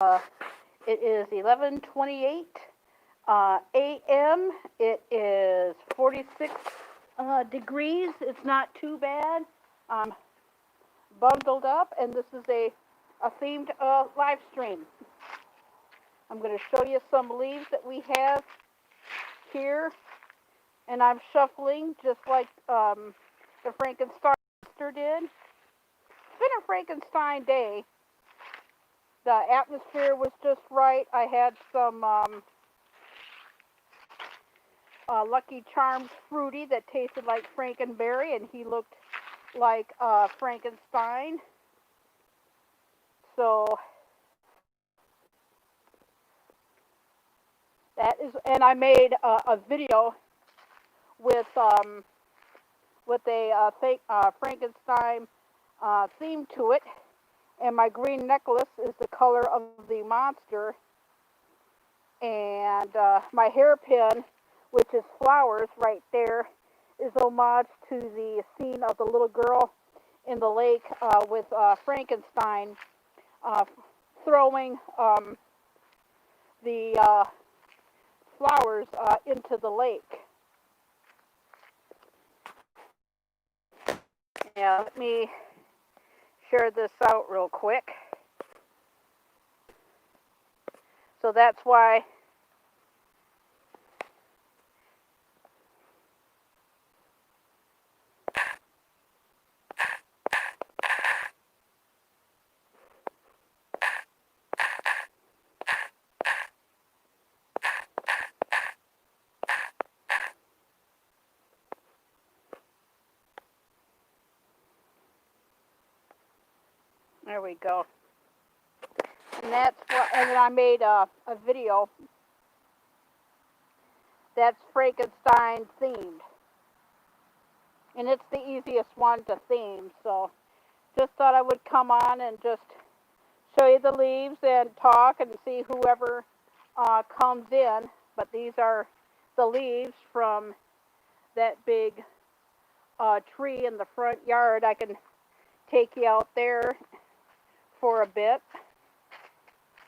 It is 11:28 a.m. It is 46 degrees. It's not too bad. I'm bundled up, and this is a themed live stream. I'm going to show you some leaves that we have here, and I'm shuffling just like the Frankenstein monster did. It's been a Frankenstein day. The atmosphere was just right. I had some Lucky Charms fruity that tasted like Frankenberry, and he looked like Frankenstein. So that is, and I made a video with a Frankenstein theme to it, and my green necklace is the color of the monster, and my hairpin, which is flowers right there, is homage to the scene of the little girl in the lake with Frankenstein throwing the flowers into the lake. Yeah, let me share this out real quick. So that's why there we go. And that's what, and then I made a video that's Frankenstein themed. And it's the easiest one to theme, so just thought I would come on and just show you the leaves and talk and see whoever comes in. But these are the leaves from that big tree in the front yard. I can take you out there for a bit.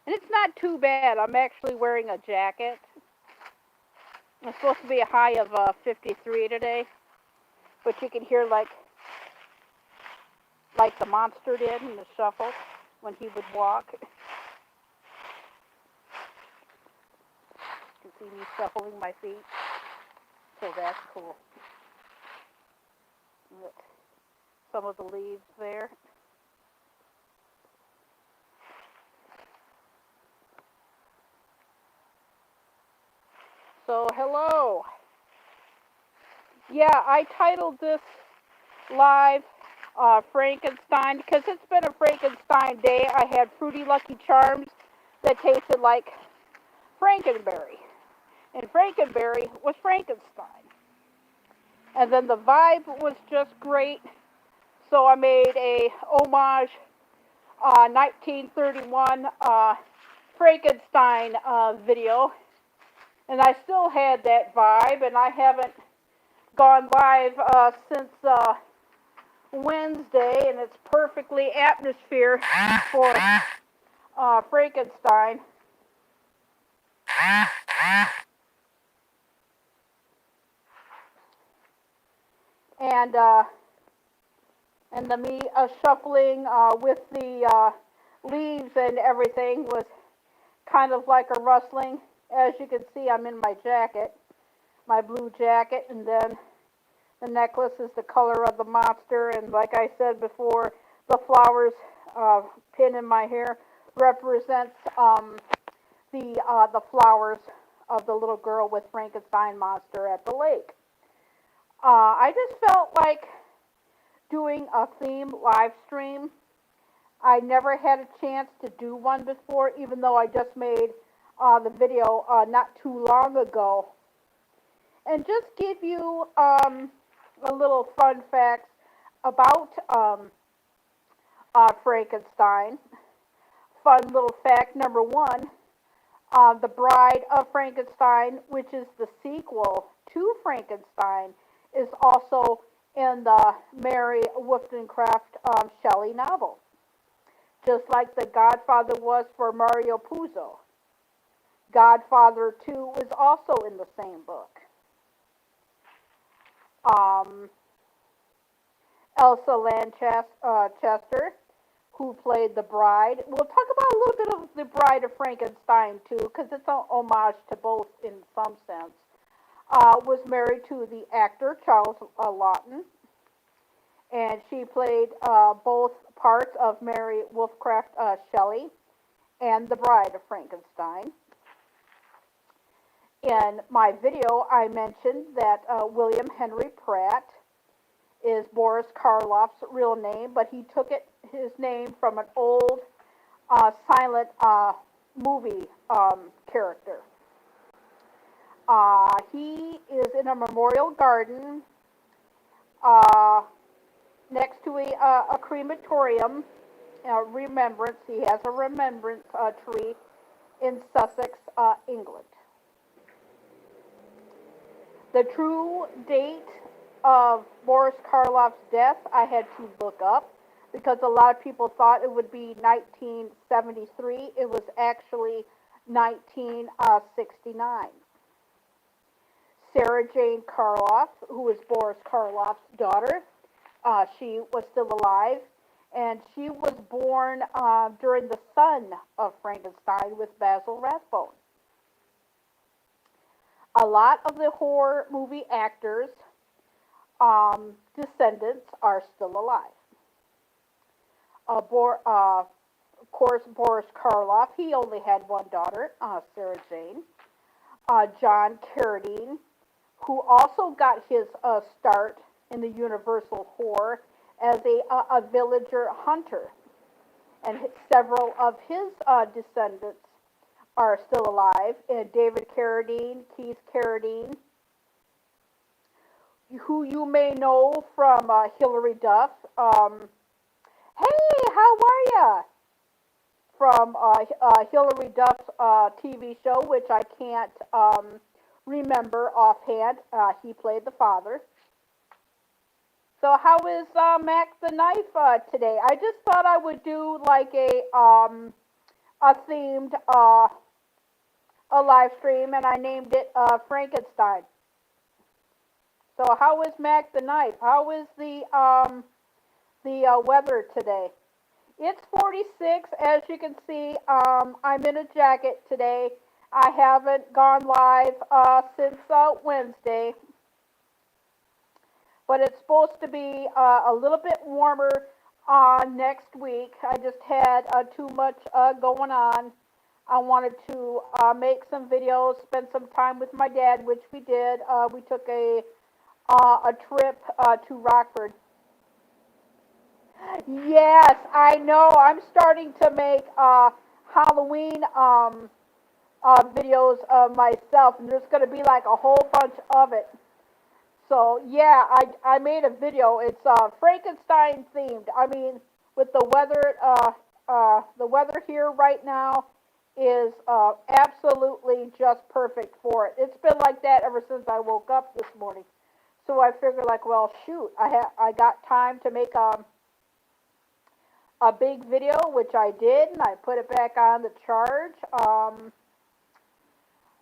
And it's not too bad. I'm actually wearing a jacket. It's supposed to be a high of 53 today, but you can hear like the monster did in the shuffle when he would walk. You can see me shuffling my feet, so that's cool. Look, some of the leaves there. So, hello. Yeah, I titled this live Frankenstein because it's been a Frankenstein day. I had fruity Lucky Charms that tasted like Frankenberry. And Frankenberry was Frankenstein. And then the vibe was just great. So I made a homage 1931 Frankenstein video. And I still had that vibe, and I haven't gone live since Wednesday, and it's perfectly atmosphere for Frankenstein. And the me shuffling with the leaves and everything was kind of like a rustling. As you can see, I'm in my jacket, my blue jacket, and then the necklace is the color of the monster, and like I said before, the flowers pin in my hair represents the flowers of the little girl with Frankenstein monster at the lake. I just felt like doing a theme live stream. I never had a chance to do one before, even though I just made the video not too long ago. And just give you a little fun facts about Frankenstein. Fun little fact number one, The Bride of Frankenstein, which is the sequel to Frankenstein, is also in the Mary Wollstonecraft Shelley novel. just like The Godfather was for Mario Puzo. Godfather 2 was also in the same book. Um, Elsa Lanchester, who played the bride. We'll talk about a little bit of the Bride of Frankenstein too, because it's an homage to both in some sense. Was married to the actor Charles Laughton, and she played both parts of Mary Wollstonecraft Shelley and the Bride of Frankenstein. In my video, I mentioned that William Henry Pratt is Boris Karloff's real name, but he took his name from an old silent movie character. He is in a memorial garden next to a crematorium. Remembrance. He has a remembrance tree in Sussex, England. The true date of Boris Karloff's death I had to look up because a lot of people thought it would be 1973. It was actually 1969. Sarah Jane Karloff, who was Boris Karloff's daughter, she was still alive, and she was born during the son of Frankenstein with Basil Rathbone. A lot of the horror movie actors' descendants are still alive. Of course, Boris Karloff, he only had one daughter, Sarah Jane. John Carradine, who also got his start in the Universal horror as a villager hunter. And several of his descendants are still alive. David Carradine, Keith Carradine, who you may know from Hilary Duff. Hey, how are ya? From Hilary Duff's TV show, which I can't remember offhand. He played the father. So how is Mac the Knife today? I just thought I would do like a themed a live stream, and I named it Frankenstein. So how is Mac the Knife? How is the weather today? It's 46, as you can see. I'm in a jacket today. I haven't gone live since Wednesday, but it's supposed to be a little bit warmer next week. I just had too much going on. I wanted to make some videos, spend some time with my dad, which we did. We took a trip to Rockford. Yes, I know. I'm starting to make Halloween videos of myself, and there's going to be like a whole bunch of it. So yeah, I made a video. It's Frankenstein themed. I mean, with the weather here right now is absolutely just perfect for it. It's been like that ever since I woke up this morning. So I figured, like, well, shoot, I got time to make a big video, which I did, and I put it back on the charge.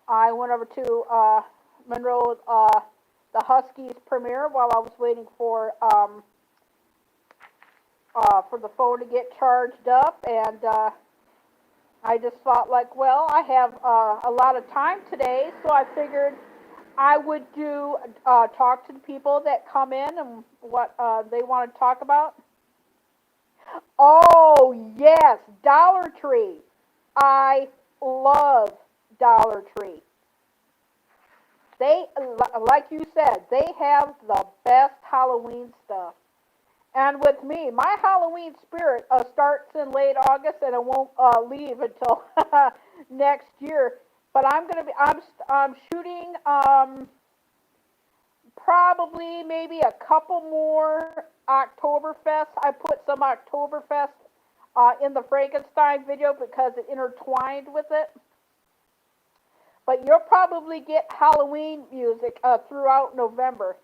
I went over to Monroe, the Huskies premiere, while I was waiting for the phone to get charged up, and I just thought, like, well, I have a lot of time today, so I figured I would do talk to the people that come in and what they want to talk about. Oh, yes, Dollar Tree. I love Dollar Tree. They, like you said, they have the best Halloween stuff. And with me, my Halloween spirit starts in late August, and it won't leave until next year. But I'm shooting probably maybe a couple more Oktoberfest. I put some Oktoberfest in the Frankenstein video because it intertwined with it. But you'll probably get Halloween music throughout November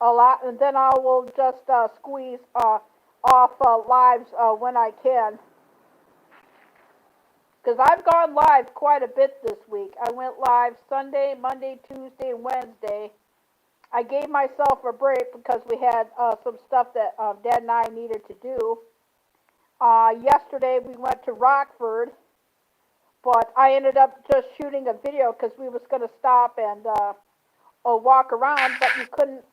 a lot, and then I will just squeeze off lives when I can. Because I've gone live quite a bit this week. I went live Sunday, Monday, Tuesday, and Wednesday. I gave myself a break because we had some stuff that Dad and I needed to do. Yesterday we went to Rockford, but I ended up just shooting a video because we was going to stop and walk around, but you couldn't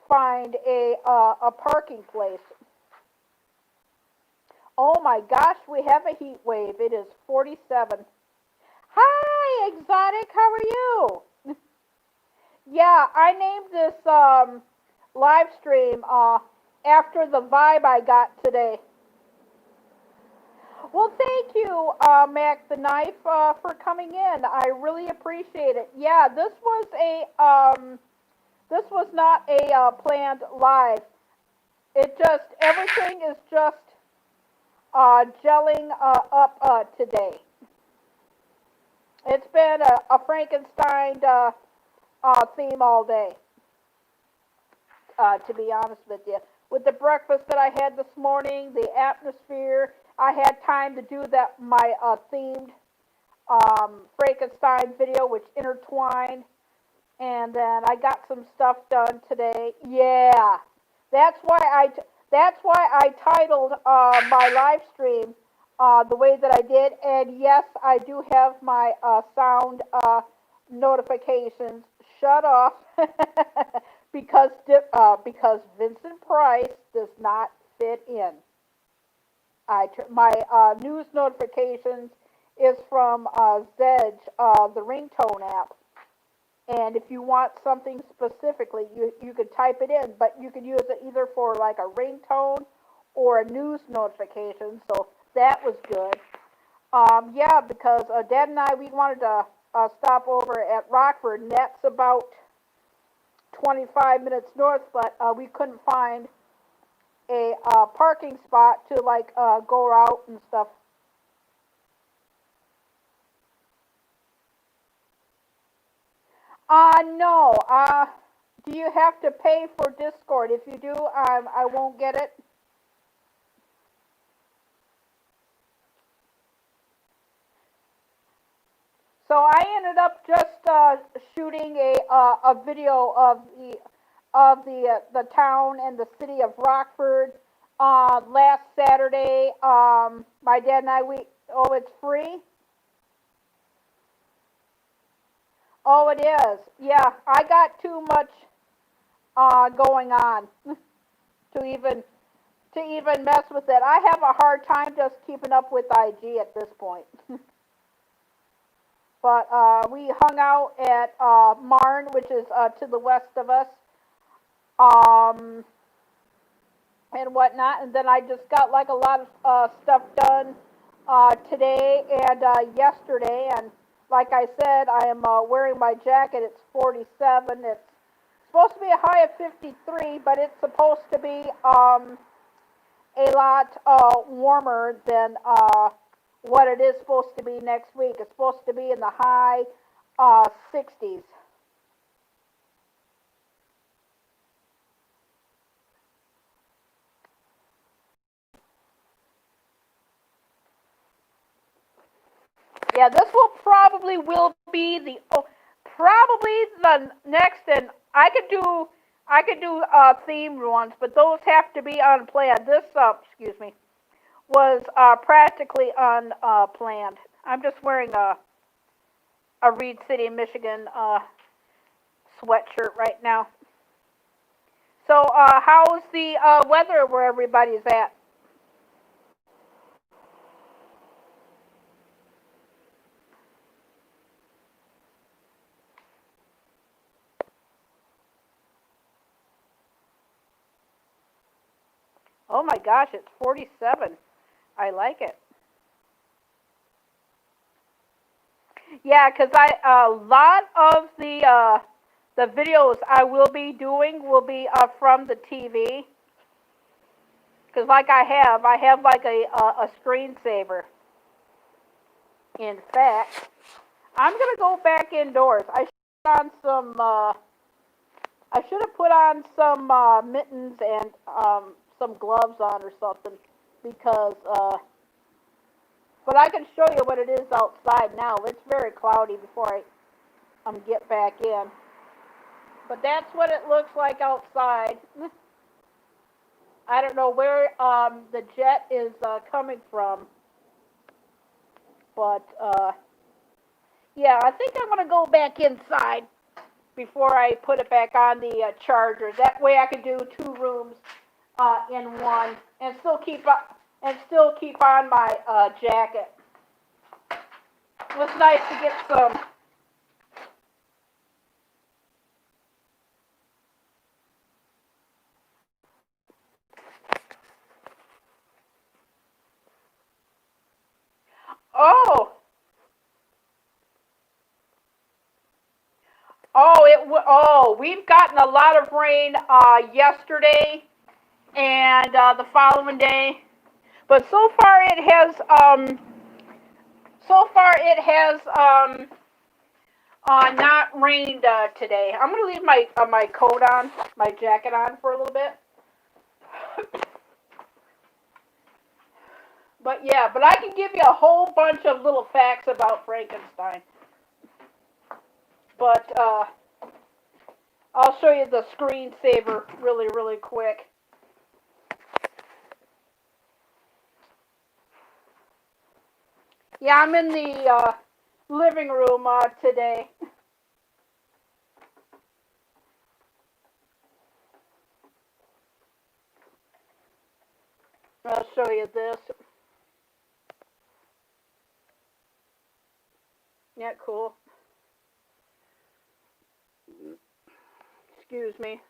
find a parking place. Oh my gosh, we have a heat wave. It is 47. Hi, Exotic. How are you? Yeah, I named this live stream after the vibe I got today. Well, thank you, Mac the Knife, for coming in. I really appreciate it. Yeah, this was not a planned live. It just everything is just gelling up today. It's been a Frankenstein theme all day, to be honest with you. With the breakfast that I had this morning, the atmosphere, I had time to do my themed Frankenstein video, which intertwined, and then I got some stuff done today. Yeah, that's why I titled my live stream the way that I did. And yes, I do have my sound notifications shut off because Vincent Price does not fit in. My news notifications is from Zedge, the ringtone app. And if you want something specifically, you could type it in, but you could use it either for like a ringtone or a news notification. So that was good. Yeah, because Dad and I, we wanted to stop over at Rockford, and that's about 25 minutes north, but we couldn't find a parking spot to like go out and stuff. No. Do you have to pay for Discord? If you do, I won't get it. So I ended up just shooting a video of the town and the city of Rockford last Saturday. My dad and I, it's free. Oh, it is. Yeah, I got too much going on to even mess with it. I have a hard time just keeping up with IG at this point. But we hung out at Marne, which is to the west of us, um, and whatnot. And then I just got like a lot of stuff done today and yesterday. And like I said, I am wearing my jacket. It's 47. It's supposed to be a high of 53, but it's supposed to be a lot warmer than what it is supposed to be next week. It's supposed to be in the high 60s. Yeah, this will be probably the next, and I could do themed ones, but those have to be unplanned. This excuse me, was practically unplanned. I'm just wearing a Reed City, Michigan sweatshirt right now. So how's the weather where everybody's at? Oh my gosh, it's 47. I like it. Yeah, because a lot of the videos I will be doing will be from the TV. Because like I have like a screensaver. In fact, I'm gonna go back indoors. I should have put on some mittens and some gloves on or something because But I can show you what it is outside now. It's very cloudy before I get back in. But that's what it looks like outside. I don't know where the jet is coming from. But, yeah, I think I'm going to go back inside before I put it back on the charger. That way I can do 2 rooms in one and still keep on my jacket. It was nice to get some. Oh, we've gotten a lot of rain yesterday and the following day, but so far it has not rained today. I'm gonna leave my coat on, my jacket on for a little bit. But yeah, but I can give you a whole bunch of little facts about Frankenstein. But I'll show you the screensaver really, really quick. Yeah, I'm in the living room today. I'll show you this. Yeah, cool. Excuse me.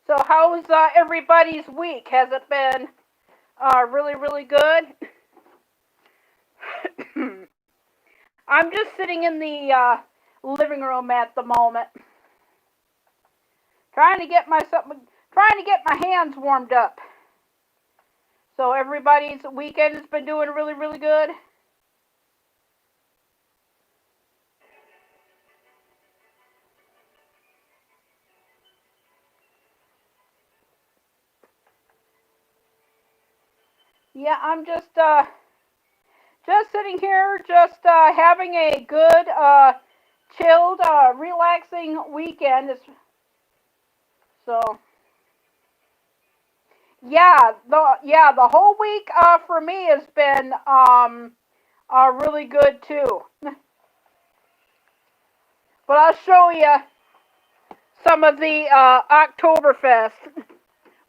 So how's everybody's week? Has it been really, really good? I'm just sitting in the living room at the moment, trying to get my hands warmed up. So everybody's weekend has been doing really, really good. Yeah, I'm just sitting here, just having a good, chilled, relaxing weekend. So, the whole week for me has been really good too. But I'll show you some of the Oktoberfest.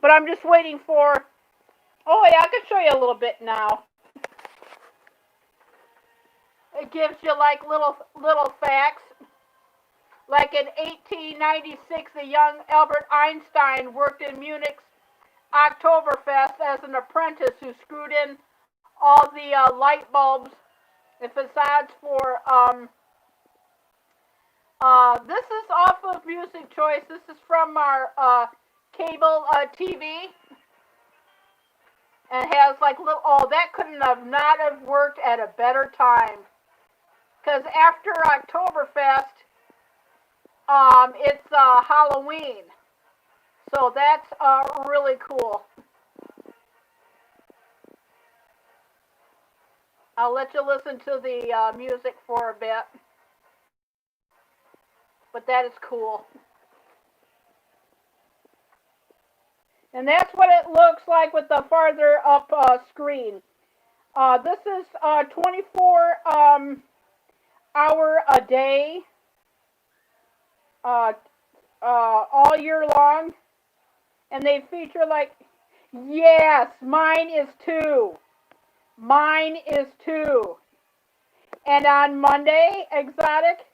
But I'm just waiting for. Oh yeah, I can show you a little bit now. It gives you like little facts. Like in 1896, the young Albert Einstein worked in Munich's Oktoberfest as an apprentice who screwed in all the light bulbs and facades for. This is off of Music Choice. This is from our cable TV. And has like little. Oh, that couldn't have not have worked at a better time. Because after Oktoberfest, it's Halloween. So that's really cool. I'll let you listen to the music for a bit. But that is cool. And that's what it looks like with the farther up screen. This is 24 hour a day, all year long. And they feature like, yes, mine is too. Mine is too. And on Monday, Exotic,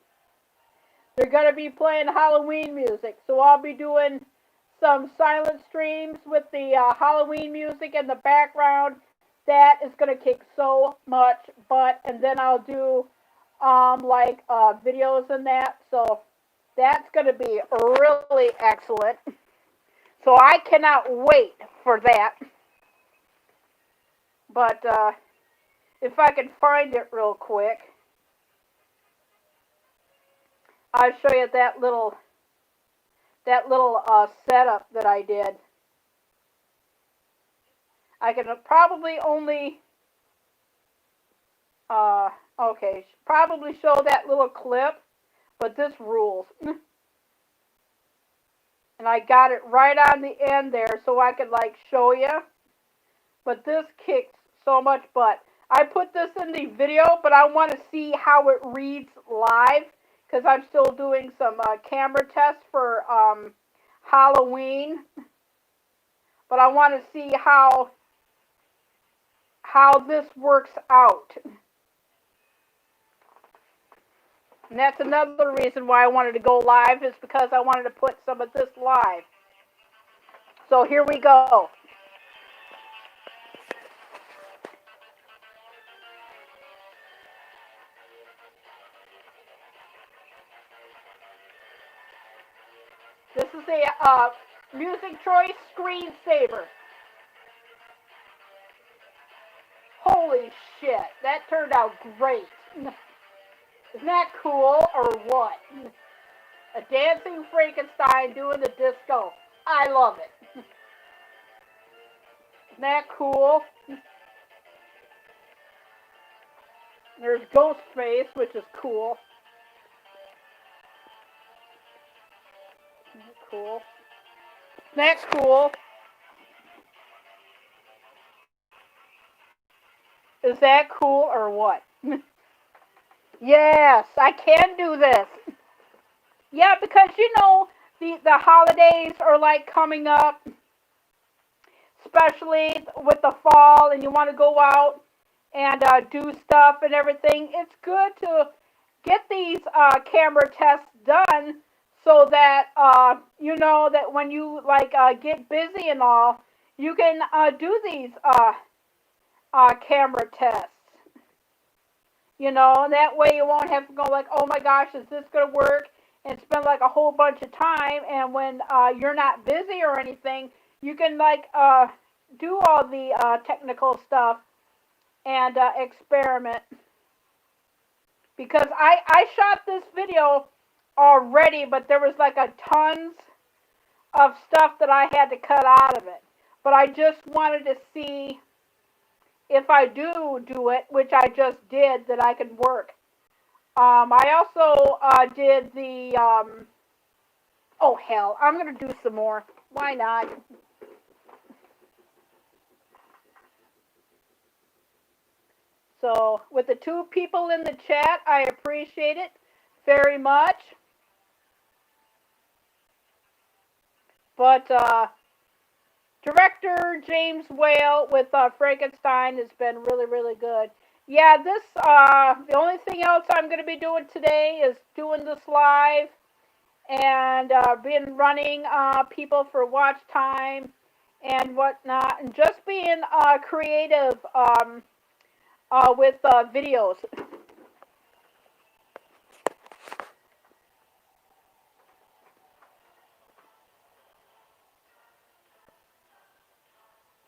they're going to be playing Halloween music. So I'll be doing some silent streams with the Halloween music in the background. That is going to kick so much butt. And then I'll do videos and that. So that's going to be really excellent. So I cannot wait for that. But if I can find it real quick, I'll show you that that little setup that I did. I can probably only, uh, okay, probably show that little clip, but this rules. And I got it right on the end there so I could like show you. But this kicks so much butt. I put this in the video, but I want to see how it reads live because I'm still doing some camera tests for Halloween. But I want to see how this works out. And that's another reason why I wanted to go live is because I wanted to put some of this live. So here we go. This is a music choice screensaver. Holy shit, that turned out great. Isn't that cool or what? A dancing Frankenstein doing the disco. I love it. Isn't that cool? There's Ghostface, which is cool. Isn't that cool? Isn't that cool? Is that cool or what? Yes, I can do this. Yeah, because you know the holidays are like coming up, especially with the fall, and you want to go out and do stuff and everything. It's good to get these camera tests done so that you know that when you like get busy and all, you can do these camera tests. You know, and that way you won't have to go like, oh my gosh, is this going to work? And spend like a whole bunch of time. And when you're not busy or anything, you can like do all the technical stuff and experiment. Because I shot this video already, but there was like a tons of stuff that I had to cut out of it. But I just wanted to see if I do it, which I just did, that I can work. I also did the, oh hell, I'm going to do some more. Why not? So, with the 2 people in the chat, I appreciate it very much. But, director James Whale with Frankenstein has been really, really good. Yeah, this, the only thing else I'm going to be doing today is doing this live and been running people for watch time and whatnot, and just being creative with videos.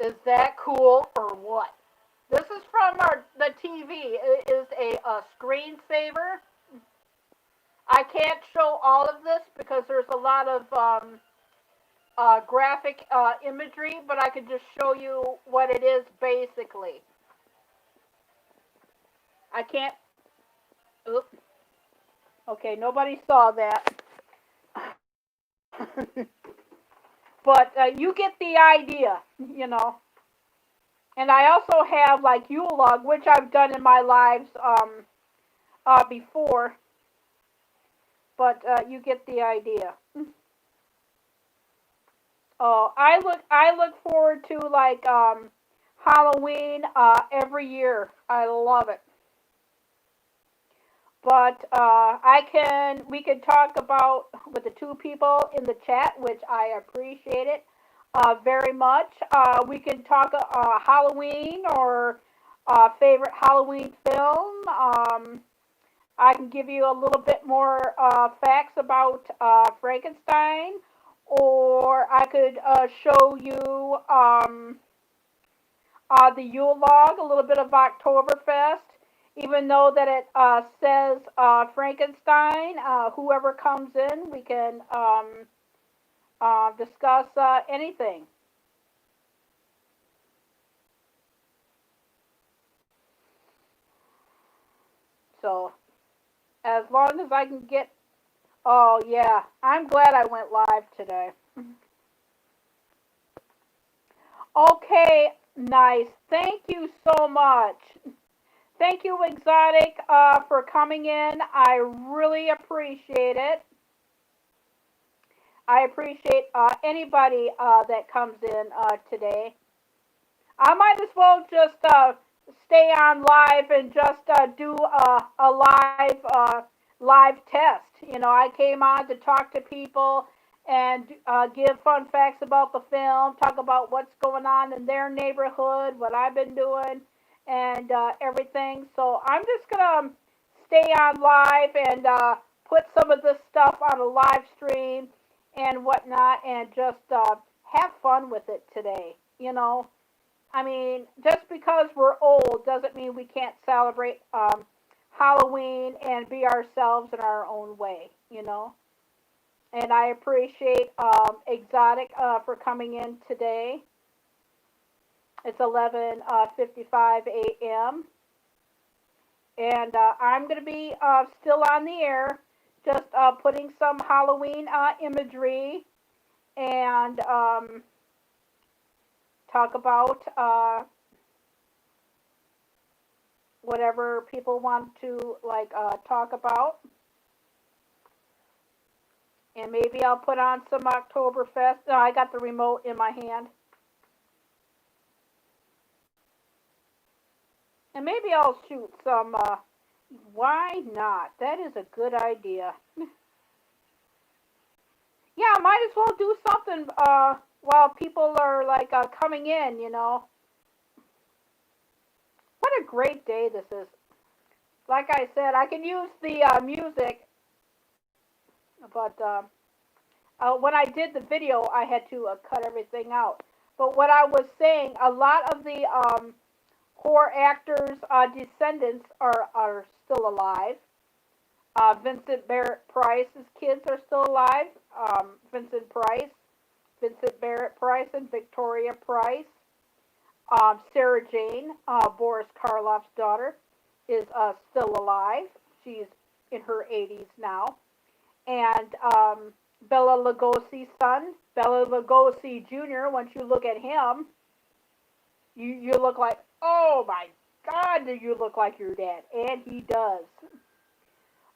Is that cool or what? This is from the TV. It is a screensaver. I can't show all of this because there's a lot of graphic imagery, but I can just show you what it is basically. I can't. Oops. Okay, nobody saw that. But you get the idea, you know. And I also have like Yule log, which I've done in my lives before. But you get the idea. Oh, I look forward to like Halloween every year. I love it. But we can talk about with the 2 people in the chat, which I appreciate it very much. We can talk Halloween or favorite Halloween film. I can give you a little bit more facts about Frankenstein, or I could show you the Yule log, a little bit of Oktoberfest. Even though that it says Frankenstein, whoever comes in, we can discuss anything. So as long as I can get, oh yeah, I'm glad I went live today. Okay, nice. Thank you so much. Thank you, Exotic, for coming in. I really appreciate it. I appreciate anybody that comes in today. I might as well just stay on live and just do a live test. You know, I came on to talk to people and give fun facts about the film, talk about what's going on in their neighborhood, what I've been doing, and everything. So I'm just gonna stay on live and put some of this stuff on a live stream and whatnot, and just have fun with it today. You know, I mean, just because we're old doesn't mean we can't celebrate Halloween and be ourselves in our own way, you know. And I appreciate Exotic for coming in today. It's 11:55 a.m. And I'm going to be still on the air, just putting some Halloween imagery and talk about whatever people want to like talk about, and maybe I'll put on some Oktoberfest. No, I got the remote in my hand, and maybe I'll shoot some. Why not? That is a good idea. Yeah, might as well do something while people are like coming in. You know, what a great day this is. Like I said, I can use the music, but when I did the video, I had to cut everything out. But what I was saying, a lot of the horror actors' descendants are still alive. Vincent Barrett Price's kids are still alive. Vincent Barrett Price, and Victoria Price. Sarah Jane, Boris Karloff's daughter, is still alive. She's in her 80s now. And Bela Lugosi's son, Bela Lugosi Jr., once you look at him, you look like, oh my God, do you look like your dad? And he does.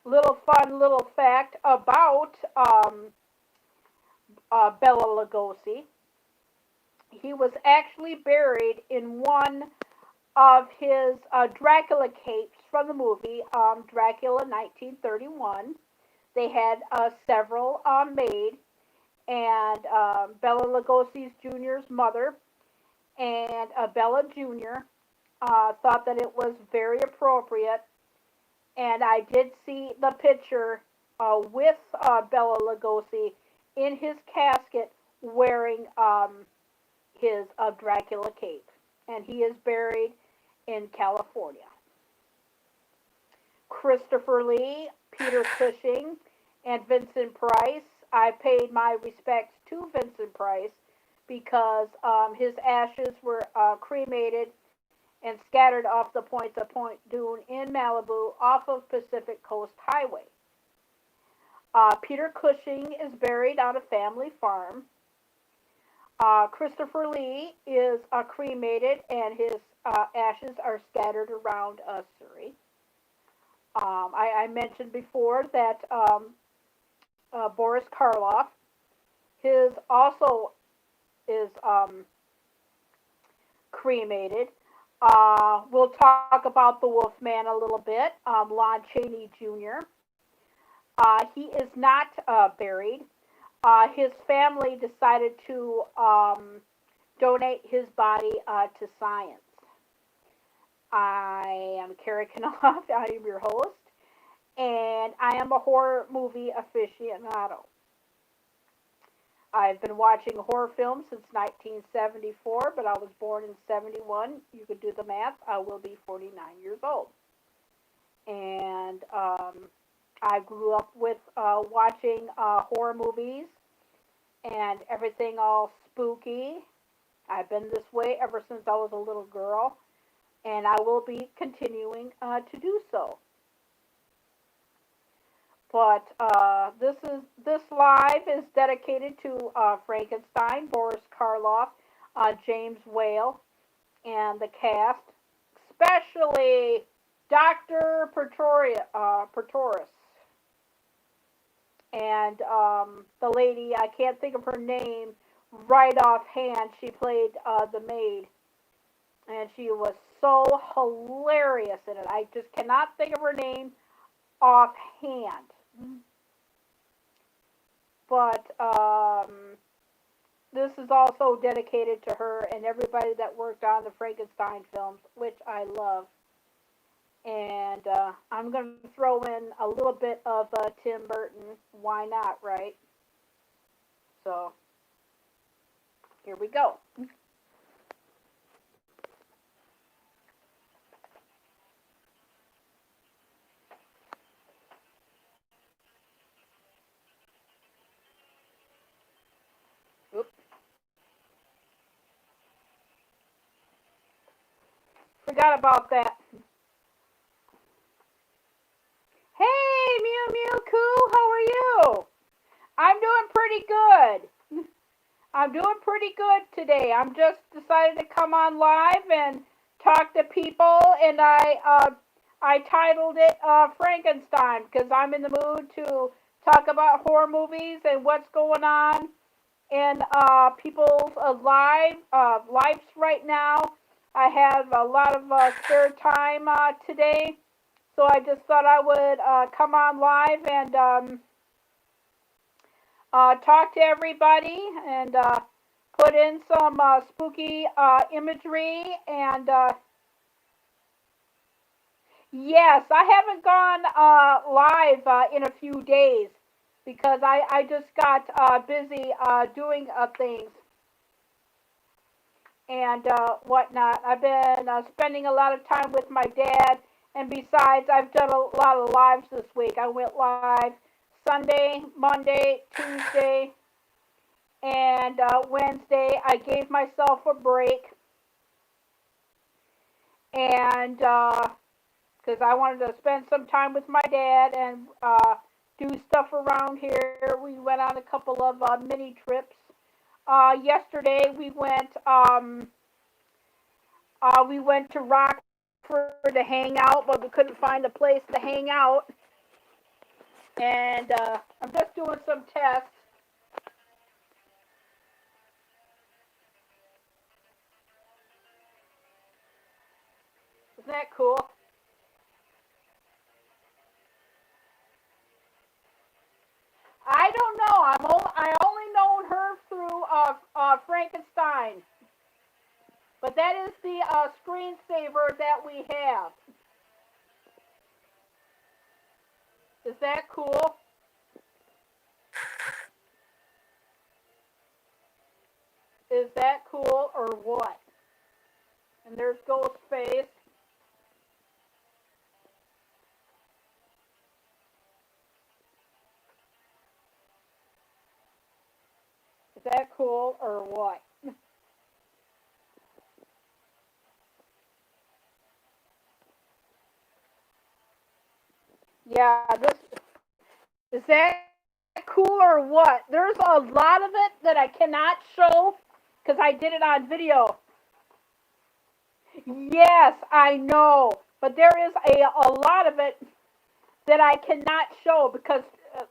Little fun little fact about Bela Lugosi. He was actually buried in one of his Dracula capes from the movie Dracula 1931. They had several made, and Bela Lugosi's Jr.'s mother and Bela Jr. Thought that it was very appropriate, and I did see the picture with Bela Lugosi in his casket wearing his Dracula cape, and he is buried in California. Christopher Lee, Peter Cushing, and Vincent Price. I paid my respects to Vincent Price because his ashes were cremated and scattered off the Point to Point Dune in Malibu off of Pacific Coast Highway. Peter Cushing is buried on a family farm. Christopher Lee is cremated and his ashes are scattered around Surrey. I mentioned before that Boris Karloff, his also is cremated. We'll talk about the Wolfman a little bit. Lon Chaney Jr. He is not buried. His family decided to donate his body to science. I am Carrie Knopf. I am your host, and I am a horror movie aficionado. I've been watching horror films since 1974, but I was born in 71. You could do the math. I will be 49 years old. And I grew up with watching horror movies and everything all spooky. I've been this way ever since I was a little girl, and I will be continuing to do so. But this live is dedicated to Frankenstein, Boris Karloff, James Whale, and the cast, especially Dr. Pretorius and the lady, I can't think of her name right offhand. She played the maid, and she was so hilarious in it. I just cannot think of her name offhand. But this is also dedicated to her and everybody that worked on the Frankenstein films, which I love. And I'm going to throw in a little bit of Tim Burton. Why not, right? So, here we go. Oops, forgot about that. Hey, Mew Mew Coo, how are you? I'm doing pretty good. I'm doing pretty good today. I'm just decided to come on live and talk to people, and I titled it Frankenstein because I'm in the mood to talk about horror movies and what's going on in people's lives right now. I have a lot of spare time today, so I just thought I would come on live and talk to everybody and put in some spooky imagery. And yes, I haven't gone live in a few days because I just got busy doing things and whatnot. I've been spending a lot of time with my dad, and besides, I've done a lot of lives this week. I went live Sunday, Monday, Tuesday, and Wednesday. I gave myself a break, and because I wanted to spend some time with my dad and do stuff around here. We went on a couple of mini trips. Yesterday we went to Rockford to hang out, but we couldn't find a place to hang out. And I'm just doing some tests. Isn't that cool? I don't know. I only known her through Frankenstein, but that is the screensaver that we have. Is that cool? Is that cool or what? And there's Ghostface. Is that cool or what? Yeah, this is that cool or what? There's a lot of it that I cannot show because I did it on video. Yes, I know, but there is a lot of it that I cannot show because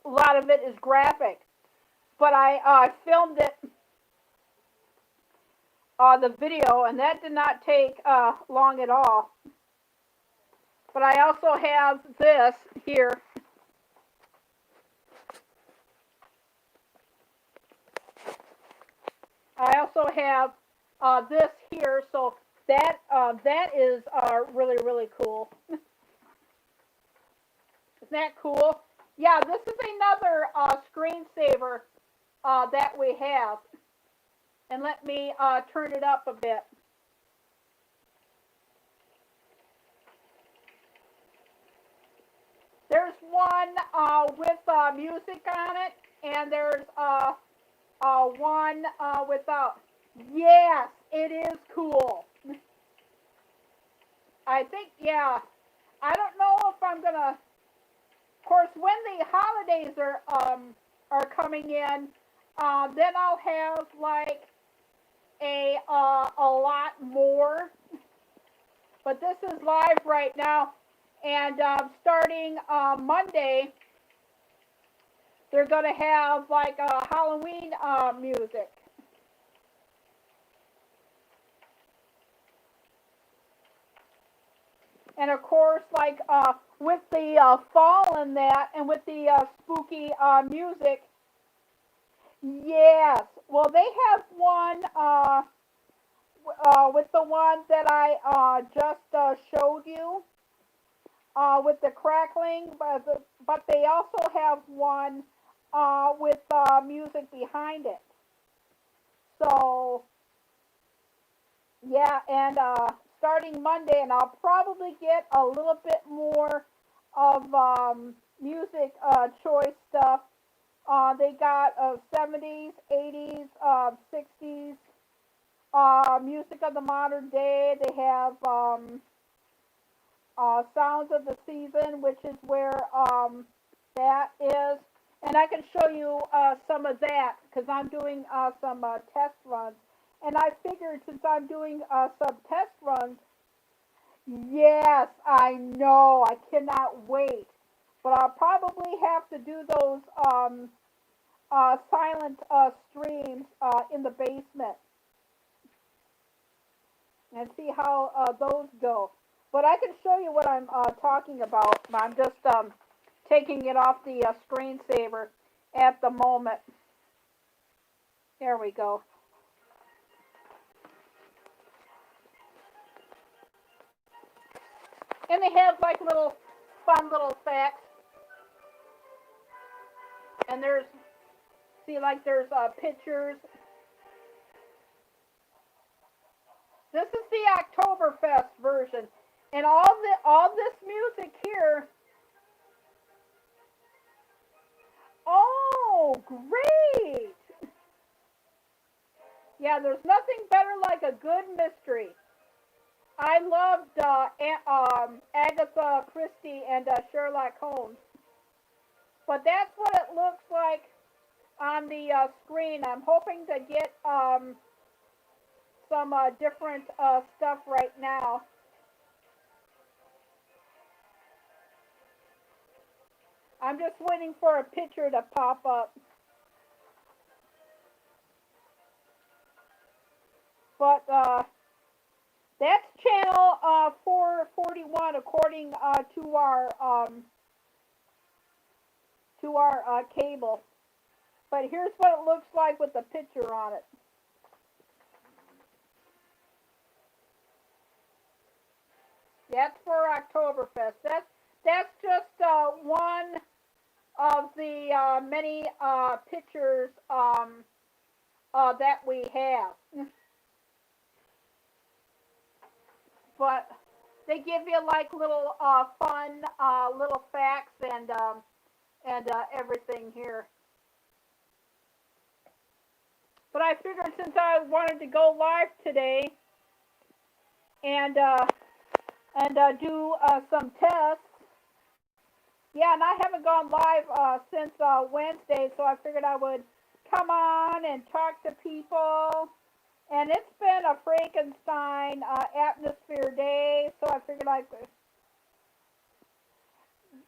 a lot of it is graphic. But I filmed it on the video, and that did not take long at all. But I also have this here. I also have this here, so that is really cool. Isn't that cool? Yeah, this is another screensaver that we have, and let me turn it up a bit. There's one with music on it, and there's one without. Yes, it is cool. I think, yeah. I don't know if I'm gonna. Of course, when the holidays are coming in, then I'll have like a lot more. But this is live right now, and starting Monday, they're gonna have like Halloween music. And of course, like with the fall and that, and with the spooky music, yes. Well, they have one with the one that I just showed you with the crackling, but they also have one with music behind it. So yeah, and starting Monday, and I'll probably get a little bit more of music choice stuff. They got 70s, 80s, 60s, music of the modern day. They have sounds of the season, which is where that is. And I can show you some of that because I'm doing some test runs. And I figured since I'm doing some test runs, yes, I know, I cannot wait. But I'll probably have to do those silent streams in the basement and see how those go. But I can show you what I'm talking about. I'm just taking it off the screensaver at the moment. There we go. And they have like little fun little facts. And there's see like there's pictures. This is the Oktoberfest version. And all this music here. Oh, great! Yeah, there's nothing better like a good mystery. I loved Agatha Christie and Sherlock Holmes, but that's what it looks like on the screen. I'm hoping to get some different stuff right now. I'm just waiting for a picture to pop up. But that's channel 441 according to our cable. But here's what it looks like with the picture on it. That's for Oktoberfest. That's just one of the many pictures that we have. But they give you like little fun little facts and everything here. But I figured since I wanted to go live today and do some tests, yeah, and I haven't gone live since Wednesday, so I figured I would come on and talk to people. And it's been a Frankenstein atmosphere day, so I figured I could.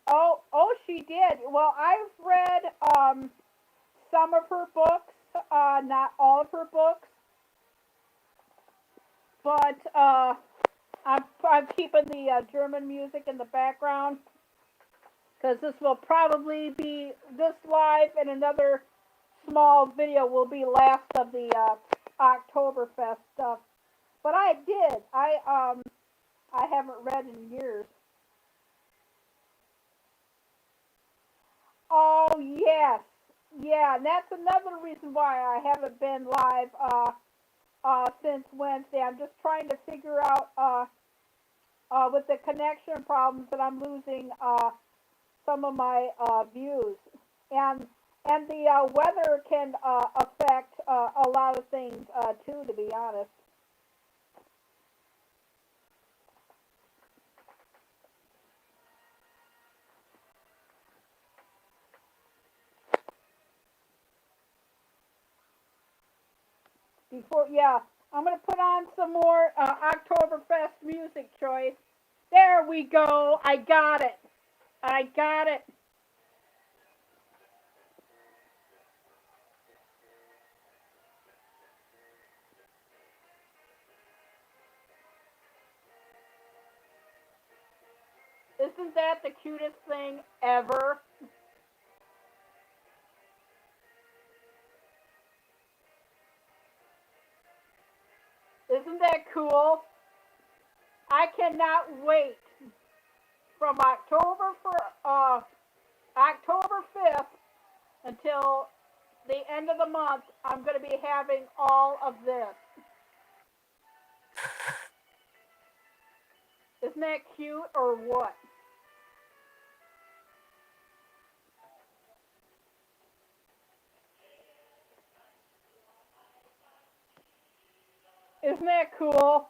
Oh, she did. Well, I've read some of her books, not all of her books, but I'm keeping the German music in the background because this will probably be this live and another small video will be last of the Oktoberfest stuff. But I did. I haven't read in years. Oh yes, yeah, and that's another reason why I haven't been live since Wednesday. I'm just trying to figure out with the connection problems that I'm losing some of my views, and And the weather can affect a lot of things too, to be honest. Before, yeah, I'm gonna put on some more Oktoberfest music choice. There we go. I got it. I got it. Isn't that the cutest thing ever? Isn't that cool? I cannot wait from October 5th until the end of the month. I'm going to be having all of this. Isn't that cute or what? Isn't that cool?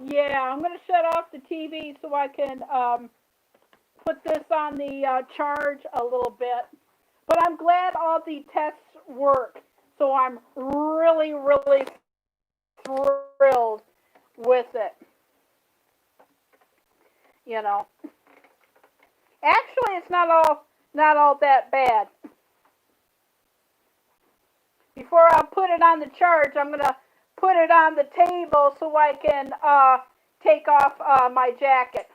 Yeah, I'm going to shut off the TV so I can put this on the charge a little bit. But I'm glad all the tests work. So I'm really, really thrilled with it. You know, actually, it's not all that bad. Before I put it on the charge, I'm gonna put it on the table so I can take off my jacket.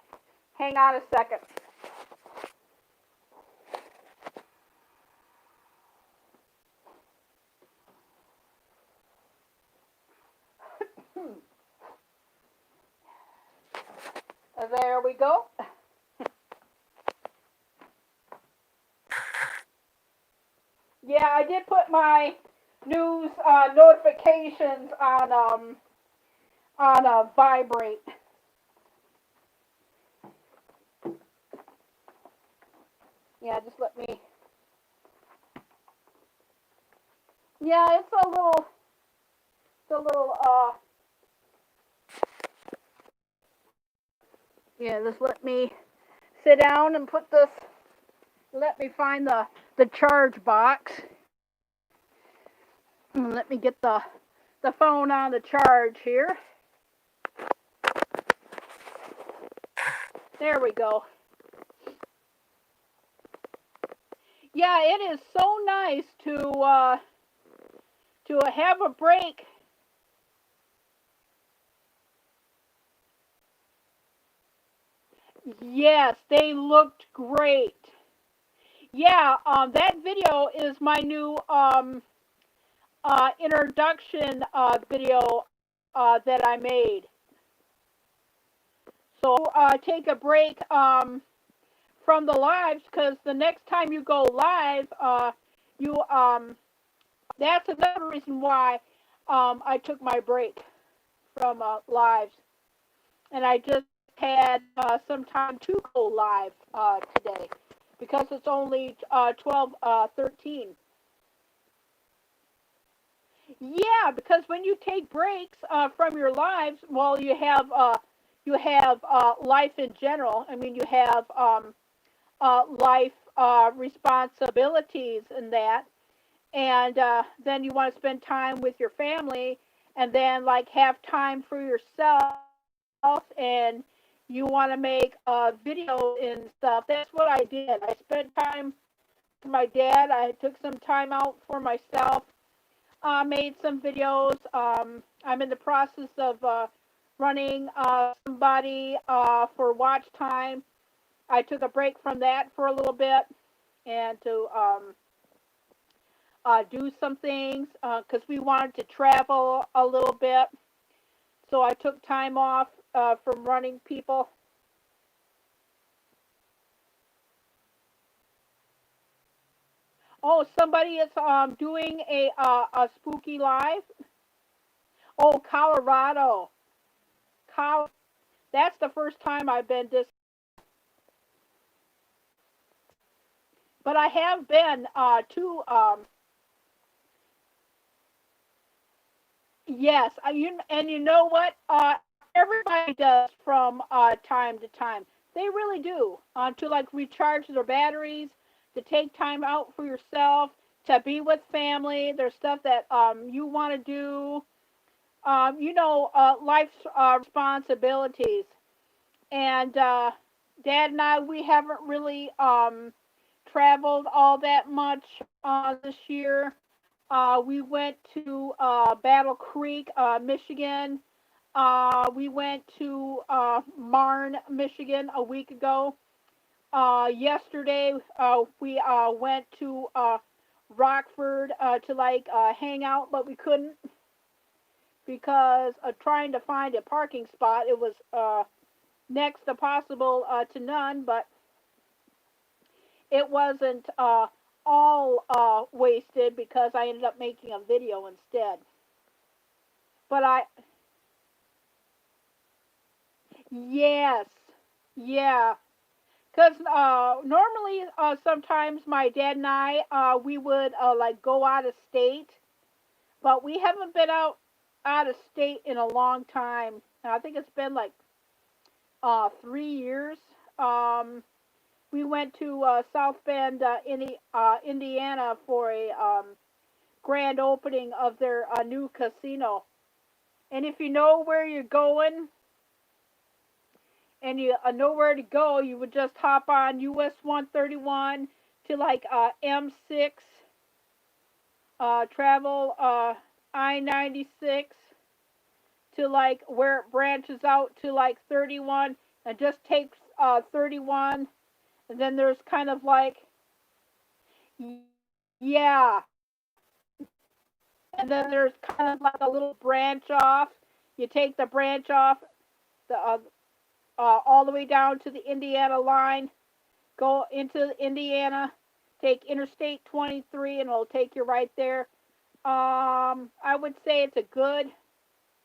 Hang on a second. There we go. Yeah, I did put my news notifications on vibrate. Yeah, just let me. Yeah, it's a little. Yeah, just let me sit down and put this. Let me find the charge box. Let me get the phone on the charge here. There we go. Yeah, it is so nice to have a break. Yes, they looked great. Yeah, that video is my new introduction video that I made. So take a break from the lives because the next time you go live, you that's another reason why I took my break from lives, and I just had some time to go live today because it's only 12:13. Yeah, because when you take breaks from your lives, well, you have life in general. I mean, you have life responsibilities and that, and then you want to spend time with your family, and then like have time for yourself, and you want to make videos and stuff. That's what I did. I spent time with my dad. I took some time out for myself, made some videos. I'm in the process of running somebody for watch time. I took a break from that for a little bit and to do some things because we wanted to travel a little bit. So I took time off from running people. Oh, somebody is doing a spooky live. Oh, Colorado. Col- that's the first time I've been this. But I have been to yes, and you know what? Everybody does from time to time. They really do to like recharge their batteries, to take time out for yourself, to be with family. There's stuff that you want to do. Life's responsibilities. And Dad and I, we haven't really traveled all that much this year. We went to Battle Creek, Michigan. We went to Marne, Michigan a week ago. Yesterday, we went to Rockford to like hang out, but we couldn't because trying to find a parking spot. It was next to possible to none, but it wasn't all wasted because I ended up making a video instead. But yes, yeah, because normally sometimes my dad and I we would like go out of state, but we haven't been out of state in a long time. I think it's been like 3 years. Um, we went to South Bend, Indiana, for a grand opening of their new casino. And if you know where you're going and you know where to go, you would just hop on US 131 to like M6, travel I-96 to like where it branches out to like 31, and just takes 31, and then there's kind of like yeah, and then there's kind of like a little branch off. You take the branch off the all the way down to the Indiana line, go into Indiana, take Interstate 23, and it'll take you right there. I would say it's a good.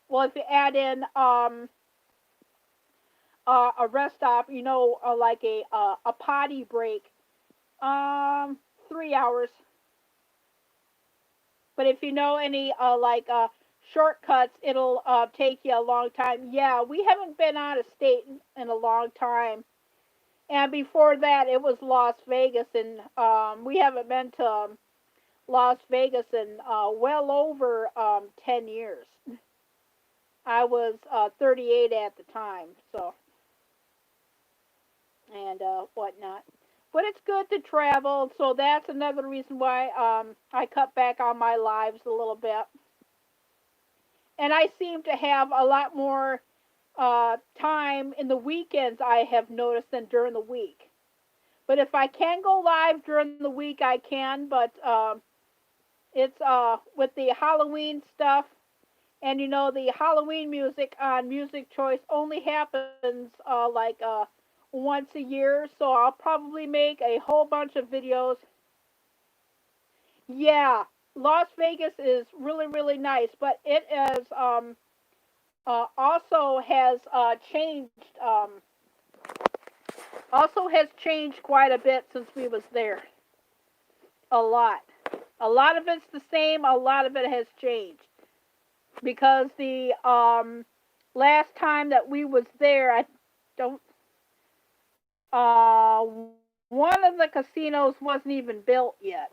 Well, if you add in a rest stop, like a potty break, 3 hours. But if you know any like shortcuts, it'll take you a long time. Yeah, we haven't been out of state in a long time. And before that, it was Las Vegas, and we haven't been to Las Vegas in well over 10 years. I was 38 at the time, so and whatnot. But it's good to travel, so that's another reason why I cut back on my lives a little bit. And I seem to have a lot more time in the weekends, I have noticed, than during the week. But if I can go live during the week, I can. But it's with the Halloween stuff, and the Halloween music on Music Choice only happens like once a year. So I'll probably make a whole bunch of videos. Yeah, Las Vegas is really really nice, but it is also has changed. Also has changed quite a bit since we was there. A lot. A lot of it's the same. A lot of it has changed because the last time that we was there, I don't. Uh, one of the casinos wasn't even built yet,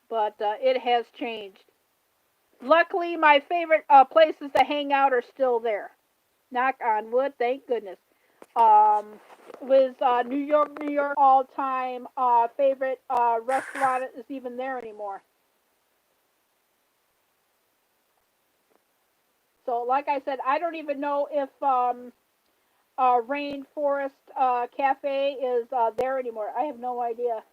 but it has changed. Luckily, my favorite places to hang out are still there. Knock on wood, thank goodness. Um, with New York, New York, all time favorite restaurant is even there anymore. So, like I said, I don't even know if Rainforest Cafe is there anymore. I have no idea.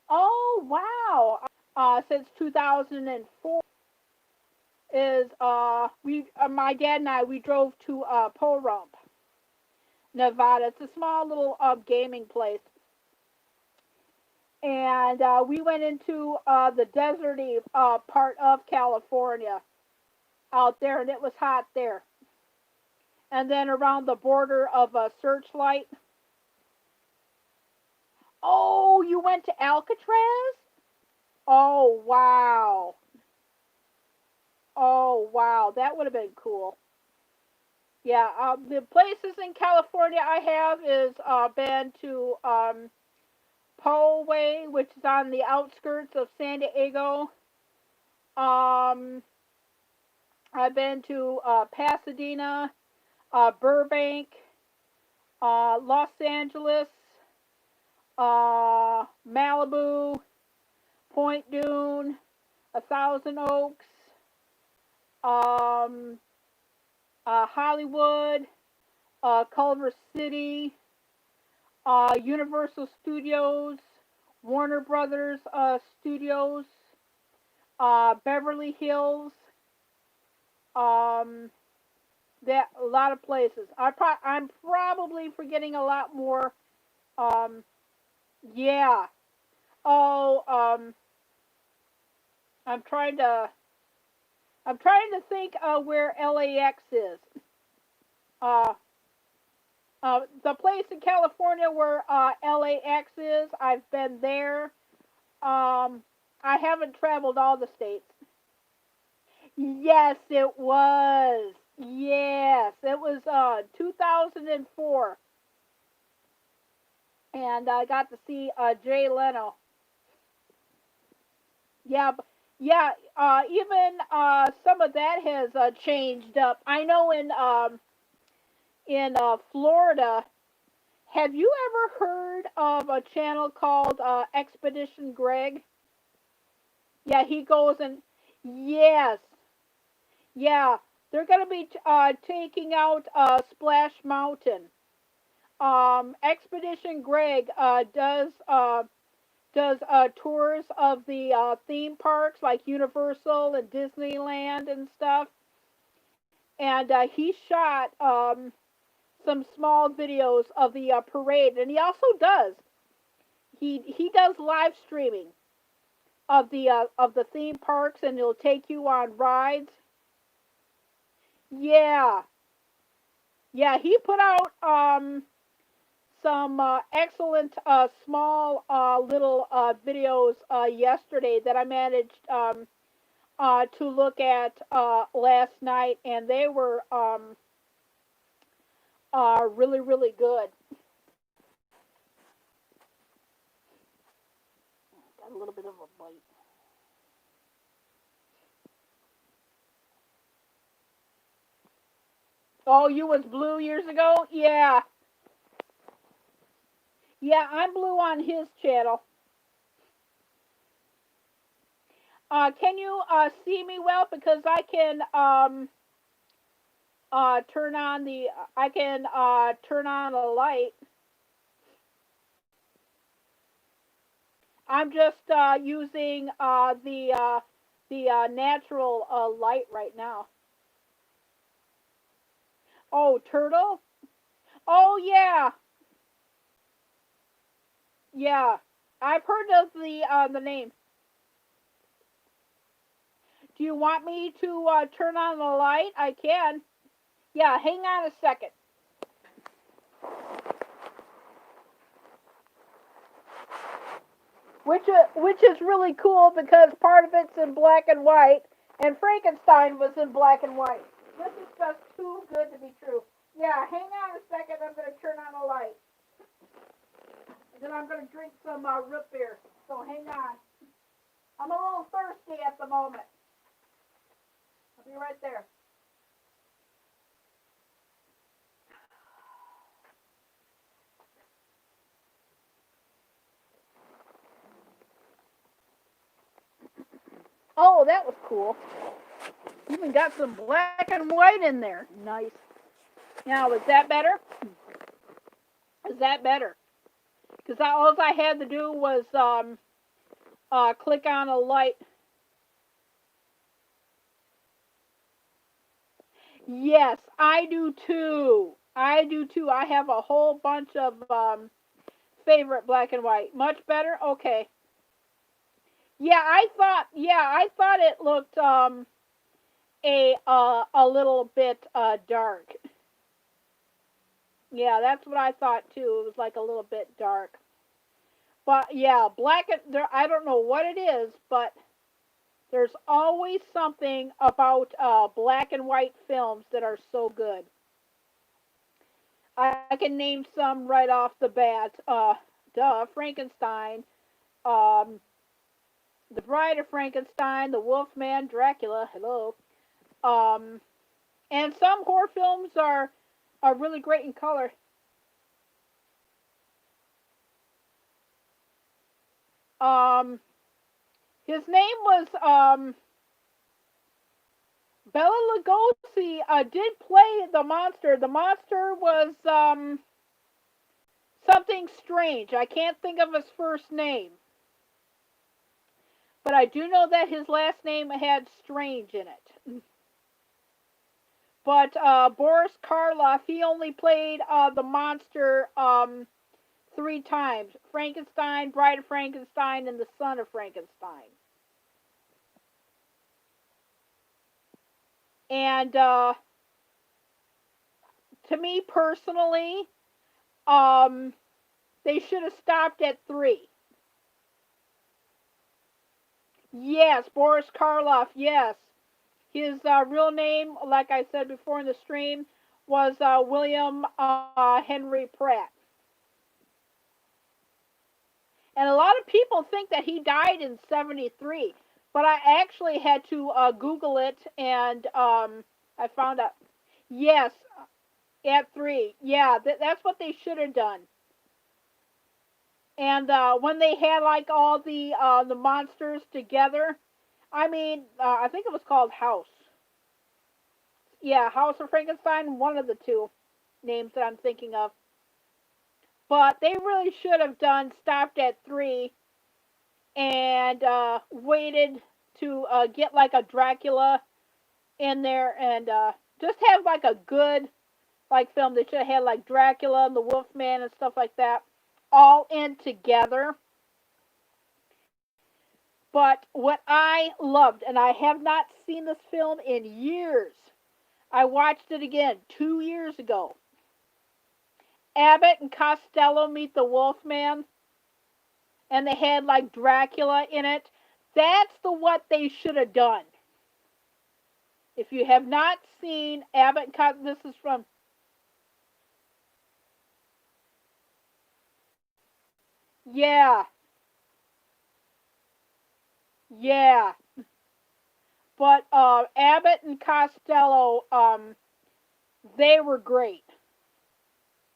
Oh wow! Since 2004 is we my dad and I we drove to Pahrump, Nevada. It's a small little gaming place, and we went into the deserty part of California out there, and it was hot there. and then around the border of Searchlight. Oh, you went to Alcatraz? Oh, wow. Oh, wow. That would have been cool. Yeah, the places in California I have is been to Poway, which is on the outskirts of San Diego. Um, I've been to Pasadena, Burbank, Los Angeles, Malibu, Point Dune, A Thousand Oaks, um, Hollywood, Culver City, Universal Studios, Warner Brothers Studios, Beverly Hills, um, that a lot of places. I'm probably forgetting a lot more. Um, yeah. Oh, I'm trying to I'm trying to think where LAX is. Uh, the place in California where LAX is, I've been there. I haven't traveled all the states. Yes, it was. Yes, it was 2004, and I got to see Jay Leno. Yeah, yeah. Even some of that has changed up. I know in Florida. Have you ever heard of a channel called Expedition Greg? Yeah, he goes and yes, yeah, they're gonna be taking out Splash Mountain. Expedition Greg does tours of the theme parks like Universal and Disneyland and stuff, and he shot some small videos of the parade, and he also does live streaming of the theme parks, and he'll take you on rides. Yeah, yeah, he put out some excellent small little videos yesterday that I managed to look at last night, and they were really really good. Got a little bit of a bite. Oh, you was blue years ago? Yeah. Yeah, I'm blue on his channel. Can you see me well? Because I can turn on the I can turn on a light. I'm just using the natural light right now. Oh, turtle. Oh yeah, yeah. I've heard of the name. Do you want me to turn on the light? I can. Yeah, hang on a second. Which is really cool because part of it's in black and white, and Frankenstein was in black and white. This is just too good to be true. Yeah, hang on a second. I'm going to turn on a light. And then I'm going to drink some root beer. So hang on. I'm a little thirsty at the moment. I'll be right there. Oh, that was cool. Even got some black and white in there. Nice. Now, is that better? Is that better? Because all I had to do was click on a light. Yes, I do too. I do too. I have a whole bunch of favorite black and white. Much better. Okay. Yeah, I thought. Yeah, I thought it looked a little bit dark. Yeah, that's what I thought too. It was like a little bit dark. But yeah, black and there. I don't know what it is, but there's always something about black and white films that are so good. I can name some right off the bat. Frankenstein, um, The Bride of Frankenstein, The Wolfman, Dracula. Hello. Um, and some horror films are really great in color. Um, his name was Bela Lugosi. Did play the monster. The monster was something strange. I can't think of his first name, but I do know that his last name had strange in it. But Boris Karloff, he only played the monster three times: Frankenstein, Bride of Frankenstein, and the Son of Frankenstein. And to me personally, um, they should have stopped at three. Yes, Boris Karloff. Yes, his real name, like I said before in the stream, was William Henry Pratt. And a lot of people think that he died in '73, but I actually had to Google it, and I found out. Yes, at three. Yeah, that's what they should have done. And when they had like all the monsters together, I mean, I think it was called House. Yeah, House of Frankenstein, one of the two names that I'm thinking of. But they really should have done stopped at three and waited to get like a Dracula in there and just have like a good like film. They should have had like Dracula and the Wolfman and stuff like that all in together. But what I loved, and I have not seen this film in years, I watched it again 2 years ago. Abbott and Costello meet the Wolfman, and they had like Dracula in it. That's the what they should have done. If you have not seen Abbott and Costello, this is from yeah, yeah. But Abbott and Costello, they were great.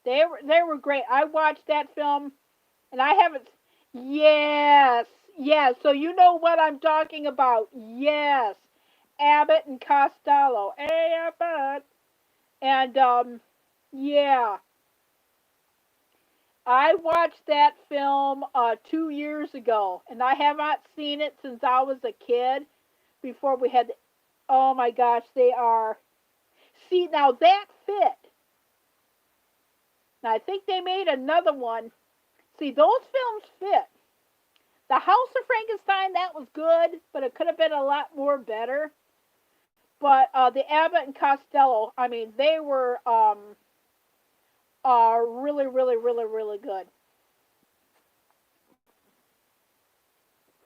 They were great. I watched that film, and I haven't. Yes, yes. So you know what I'm talking about. Yes, Abbott and Costello. Hey, Abbott. And yeah, I watched that film 2 years ago, and I have not seen it since I was a kid. Before we had, oh my gosh, they are. See, now that fit. Now I think they made another one. See, those films fit. The House of Frankenstein, that was good, but it could have been a lot more better. But the Abbott and Costello, I mean, they were really, really, really, really good.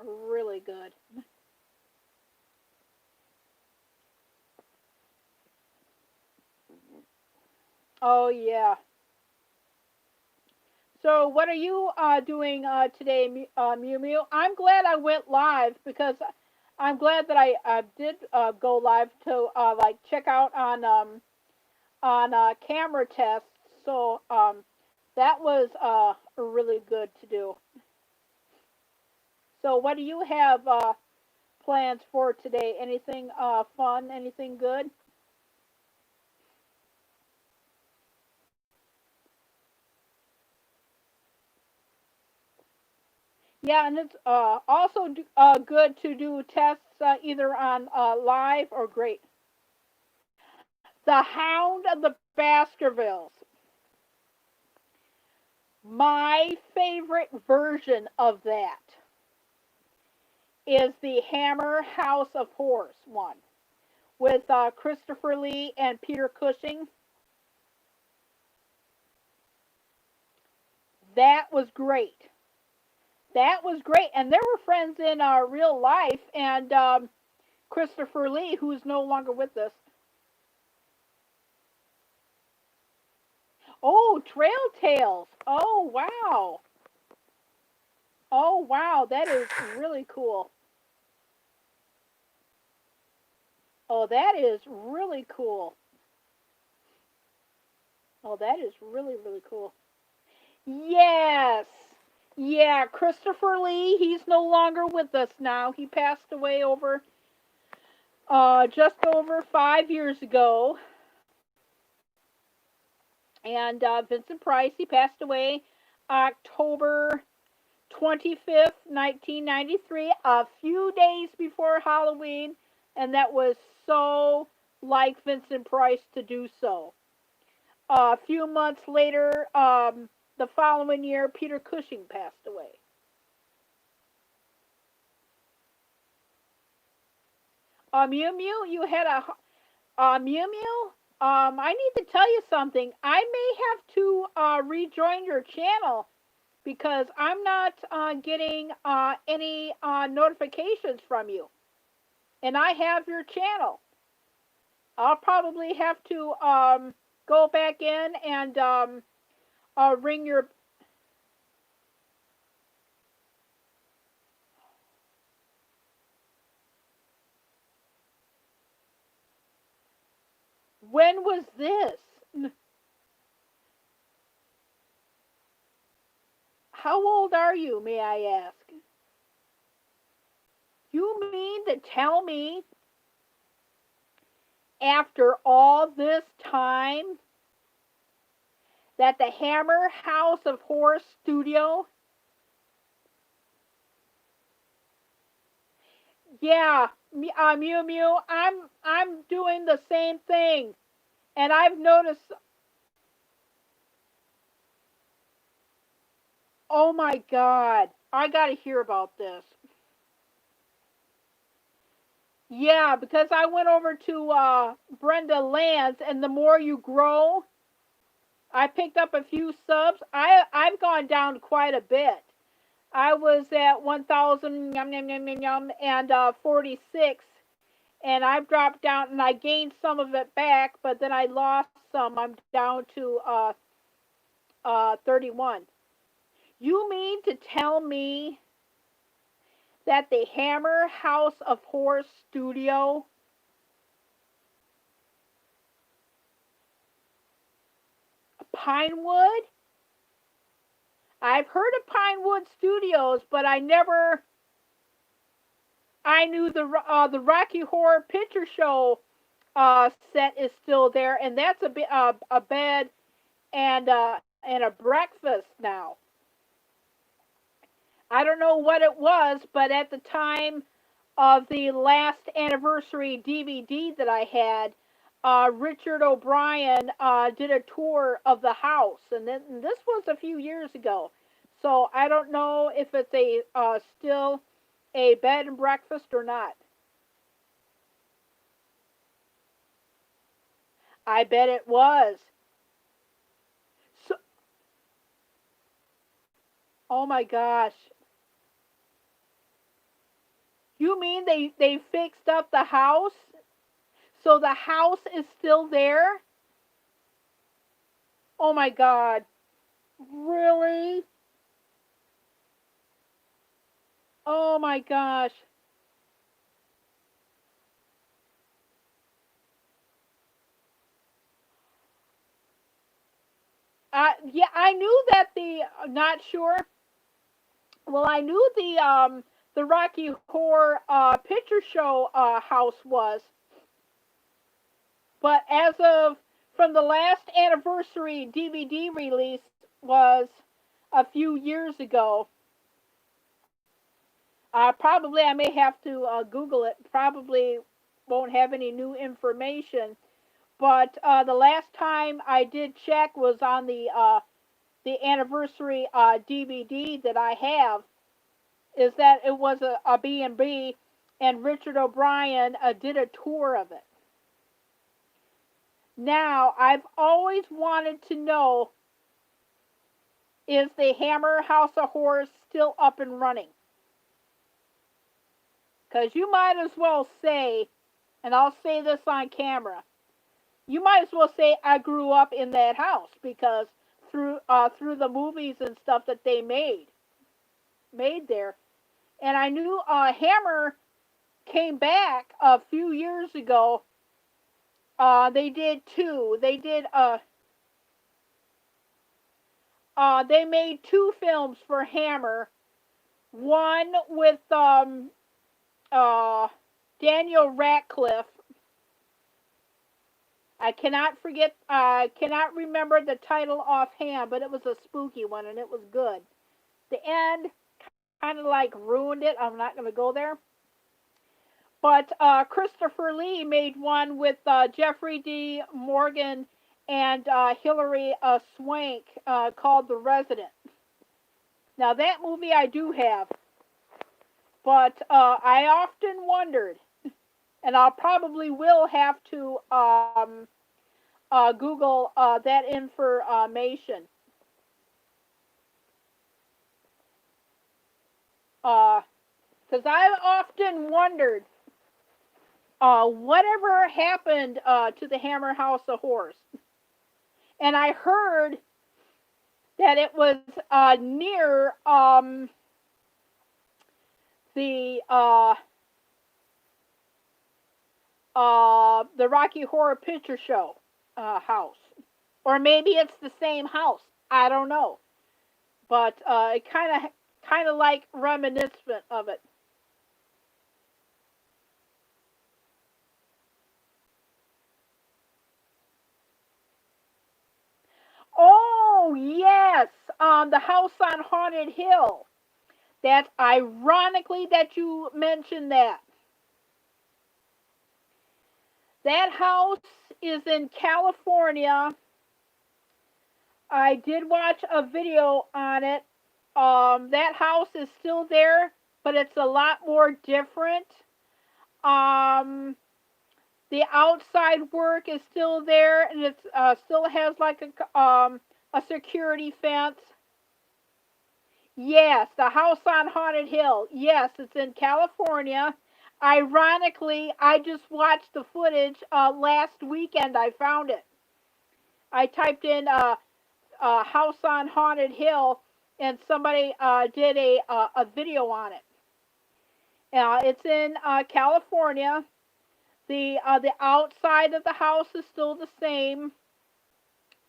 Really good. Oh yeah. So what are you doing today, Mew Mew? I'm glad I went live because I'm glad that I did go live to like check out on camera tests. So that was really good to do. So what do you have plans for today? Anything fun? Anything good? Yeah, and it's also good to do tests either on live or great. The Hound of the Baskervilles. My favorite version of that is the Hammer House of Horrors one with Christopher Lee and Peter Cushing. That was great. That was great. And there were friends in real life, and Christopher Lee, who is no longer with us. Oh, Trail Tales. Oh, wow. Oh, wow. That is really cool. Oh, that is really cool. Oh, that is really, really cool. Yes. Yeah, Christopher Lee, he's no longer with us now. He passed away over just over 5 years ago. And Vincent Price, he passed away October 25th, 1993, a few days before Halloween, and that was so like Vincent Price to do so. A few months later, the following year, Peter Cushing passed away. Mew Mew, you had Mew Mew. I need to tell you something. I may have to rejoin your channel because I'm not getting any notifications from you, and I have your channel. I'll probably have to go back in and ring your. When was this? How old are you, may I ask? You mean to tell me after all this time that the Hammer House of Horror Studio? Yeah, Mew Mew, I'm doing the same thing, and I've noticed. Oh my God, I got to hear about this. Yeah, because I went over to Brenda Lance, and the more you grow, I picked up a few subs. I've gone down quite a bit. I was at 1,000 yum yum yum yum yum and 46, and I've dropped down, and I gained some of it back, but then I lost some. I'm down to 31. You mean to tell me that the Hammer House of Horror Studio, Pinewood? I've heard of Pinewood Studios, but I never. I knew the Rocky Horror Picture Show set is still there, and that's a bed and a breakfast now. I don't know what it was, but at the time of the last anniversary DVD that I had, Richard O'Brien did a tour of the house, and this was a few years ago. So I don't know if it's a still a bed and breakfast or not. I bet it was. So, oh my gosh. You mean they fixed up the house? So the house is still there? Oh my God. Really? Oh my gosh. Yeah, I knew that the not sure. Well, I knew the Rocky Horror Picture Show house was, but as of from the last anniversary DVD release was a few years ago. Probably I may have to Google it. Probably won't have any new information. But the last time I did check was on the anniversary DVD that I have. Is that it was a B&B, and Richard O'Brien did a tour of it. Now I've always wanted to know is the Hammer House of Horrors still up and running? Because you might as well say, and I'll say this on camera, you might as well say I grew up in that house because through the movies and stuff that they made there, and I knew Hammer came back a few years ago. They did two. They made two films for Hammer. One with uh, Daniel Radcliffe. Cannot remember the title offhand, but it was a spooky one and it was good. The end kind of like ruined it. I'm not going to go there. But Christopher Lee made one with Jeffrey D. Morgan and Hilary Swank called The Resident. Now that movie I do have, but I often wondered, and I'll probably will have to Google that information. Because I've often wondered whatever happened to the Hammer House of Horrors. And I heard that it was near the Rocky Horror Picture Show house, or maybe it's the same house. I don't know, but it kind of like reminiscent of it. Oh yes, the house on Haunted Hill. That's ironically that you mentioned that. That house is in California. I did watch a video on it. That house is still there, but it's a lot more different. Um, the outside work is still there, and it still has like a security fence. Yes, the house on Haunted Hill. Yes, it's in California. Ironically, I just watched the footage last weekend. I found it. I typed in house on Haunted Hill, and somebody did a video on it. It's in California. The outside of the house is still the same.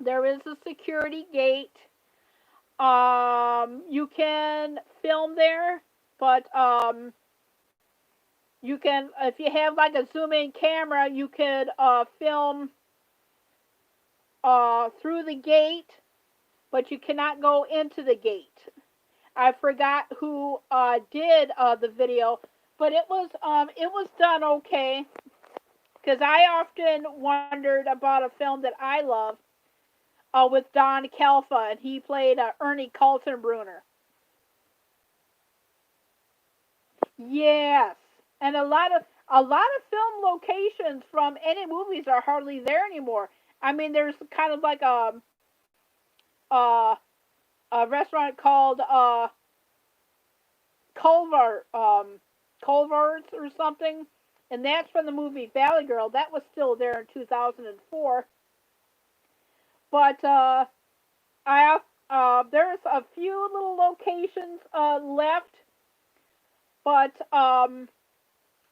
There is a security gate. You can film there, but you can, if you have like a zoom in camera, you could film through the gate, but you cannot go into the gate. I forgot who did the video, but it was done okay. Because I often wondered about a film that I love with Don Calfa, and he played Ernie Kaltenbrunner. Yes, and a lot of film locations from any movies are hardly there anymore. I mean, there's kind of like a, a restaurant called Culver Culver's or something, and that's from the movie Valley Girl. That was still there in 2004. But I there's a few little locations left, but the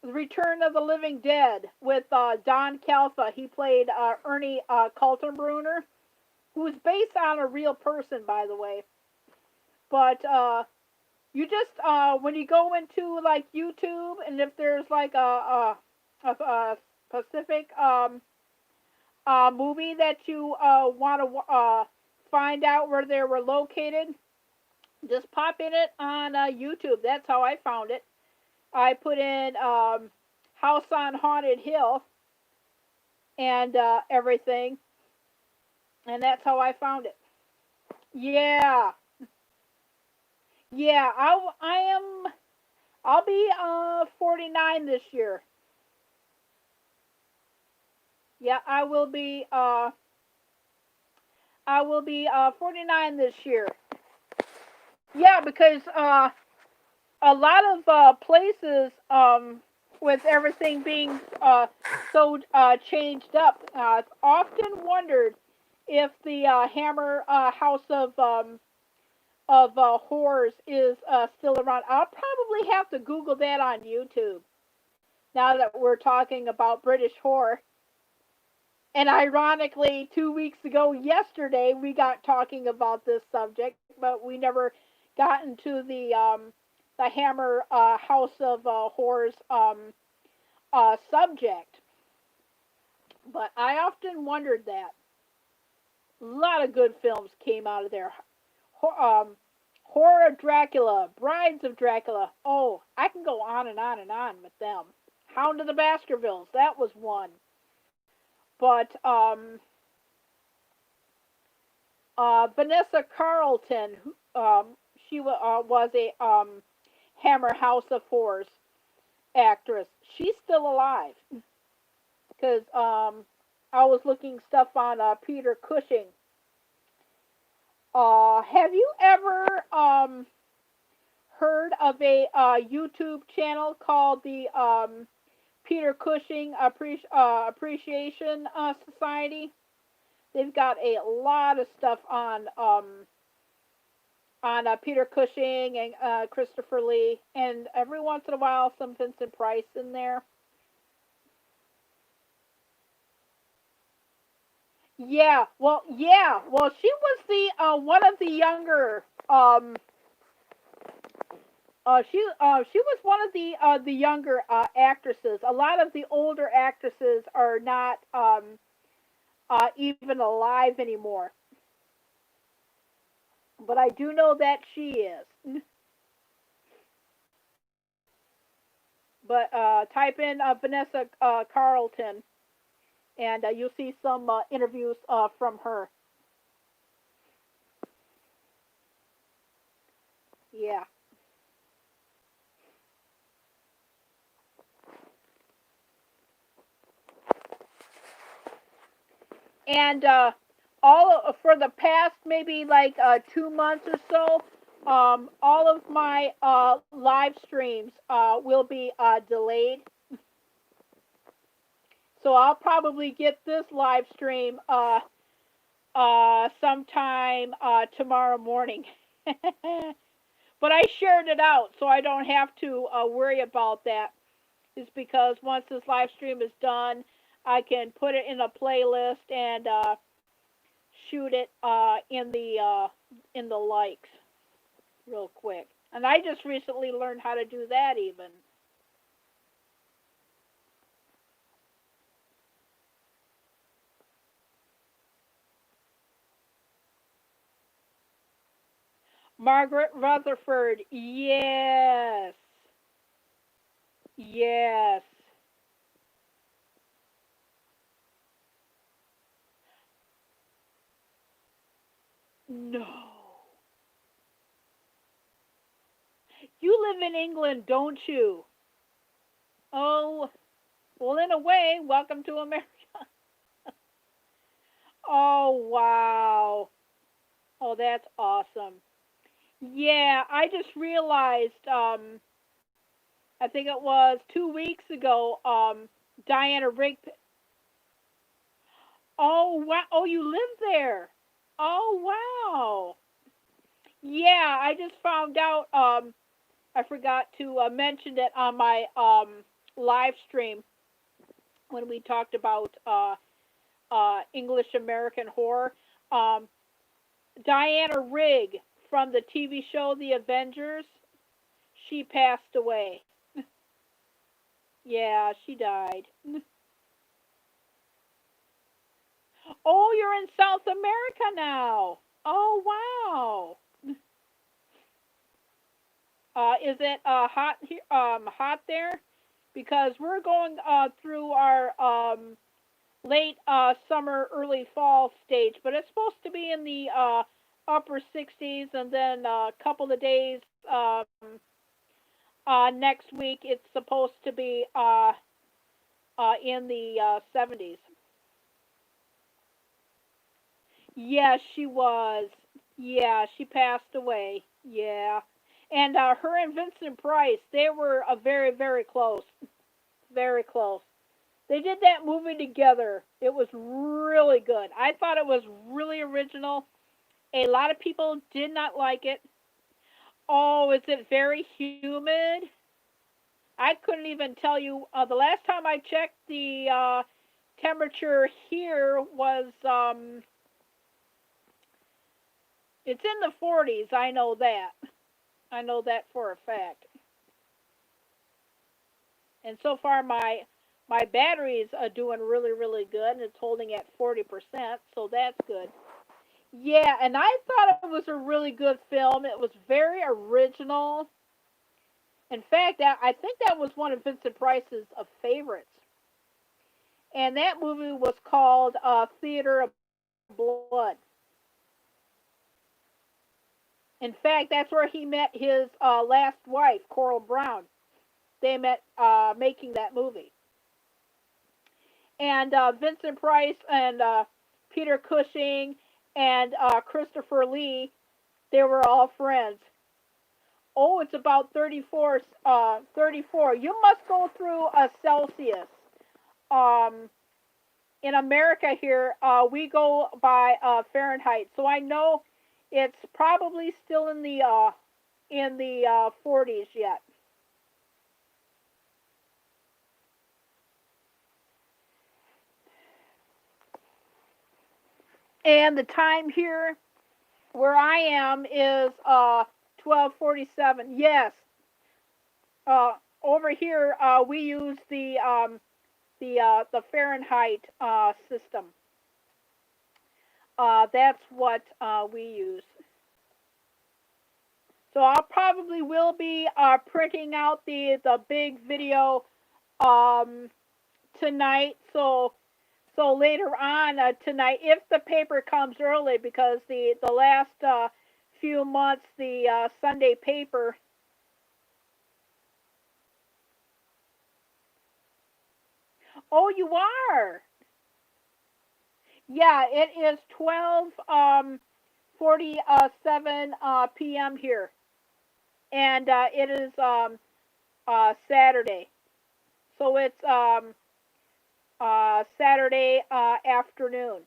Return of the Living Dead with Don Calfa. He played Ernie Kaltenbrunner, who is based on a real person, by the way. But you just when you go into like YouTube, and if there's like a specific movie that you want to find out where they were located, just pop in it on YouTube. That's how I found it. I put in House on Haunted Hill and everything, and that's how I found it. Yeah, yeah. I'll be 49 this year. Yeah, I will be 49 this year. Yeah, because a lot of places, with everything being so changed up, I've often wondered if the Hammer House of Horrors is still around. I'll probably have to Google that on YouTube now that we're talking about British horror. And ironically, 2 weeks ago, yesterday, we got talking about this subject, but we never got into the Hammer House of Horrors subject. But I often wondered that. A lot of good films came out of there. Um, Horror of Dracula, Brides of Dracula. Oh, I can go on and on and on with them. Hound of the Baskervilles, that was one. But Vanessa Carlton, she was a Hammer House of Horrors actress. She's still alive because I was looking stuff on Peter Cushing. Have you ever heard of a YouTube channel called the Peter Cushing Appreciation Society? They've got a lot of stuff on Peter Cushing and Christopher Lee, and every once in a while some Vincent Price in there. Yeah. Well, she was the one of the younger. She was one of the younger actresses. A lot of the older actresses are not even alive anymore, but I do know that she is. But type in Vanessa Carlton, and you'll see some interviews from her. Yeah, and all for the past maybe like 2 months or so, all of my live streams will be delayed. So I'll probably get this live stream sometime tomorrow morning. But I shared it out, so I don't have to worry about that. Is because once this live stream is done, I can put it in a playlist and shoot it in the likes real quick. And I just recently learned how to do that even. Margaret Rutherford, yes, yes, no. You live in England, don't you? Oh, well, in a way, welcome to America. Oh, wow. Oh, that's awesome. Yeah, I just realized, I think it was 2 weeks ago, Diana Rigg. Oh, wow. Oh, you live there. Oh, wow. Yeah, I just found out, I forgot to mention it on my live stream when we talked about English American horror. Um, Diana Rigg from the TV show The Avengers, she passed away. Yeah, she died. Oh, you're in South America now. Oh, wow. Is it hot here? Hot there? Because we're going through our late summer, early fall stage, but it's supposed to be in the upper 60s, and then a couple of days next week it's supposed to be in the 70s. Yes, she was. Yeah, she passed away. Yeah. And her and Vincent Price, they were very, very close. Very close. They did that movie together. It was really good. I thought it was really original. A lot of people did not like it. Oh, is it very humid? I couldn't even tell you. The last time I checked, the temperature here was it's in the 40s. I know that. I know that for a fact. And so far, my battery's doing really, really good, and it's holding at 40%, so that's good. Yeah, and I thought it was a really good film. It was very original. In fact, I think that was one of Vincent Price's favorites. And that movie was called Theater of Blood. In fact, that's where he met his last wife, Coral Brown. They met making that movie. And Vincent Price and Peter Cushing and Christopher Lee, they were all friends. Oh, it's about 34. 34. You must go through a Celsius. Um, in America here, we go by Fahrenheit, so I know it's probably still in the 40s yet. And the time here where I am is 12:47. Yes, over here we use the Fahrenheit system. That's what we use. So I probably will be printing out the big video um, tonight. So later on tonight, if the paper comes early, because the last few months the Sunday paper. Oh, you are. Yeah, it is 12:47 p.m. here, and it is Saturday. So it's Saturday afternoon.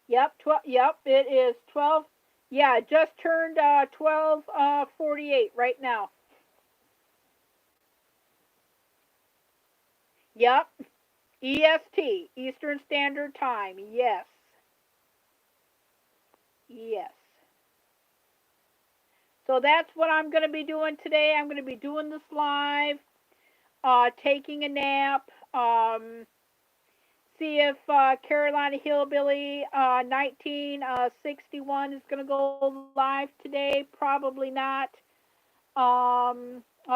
Yep, yep, it is 12. Yeah, it just turned 12:48 right now. Yep, EST, Eastern Standard Time. Yes, yes. So that's what I'm going to be doing today. I'm going to be doing this live, taking a nap, see if Carolina Hillbilly 1961 is going to go live today. Probably not. I'll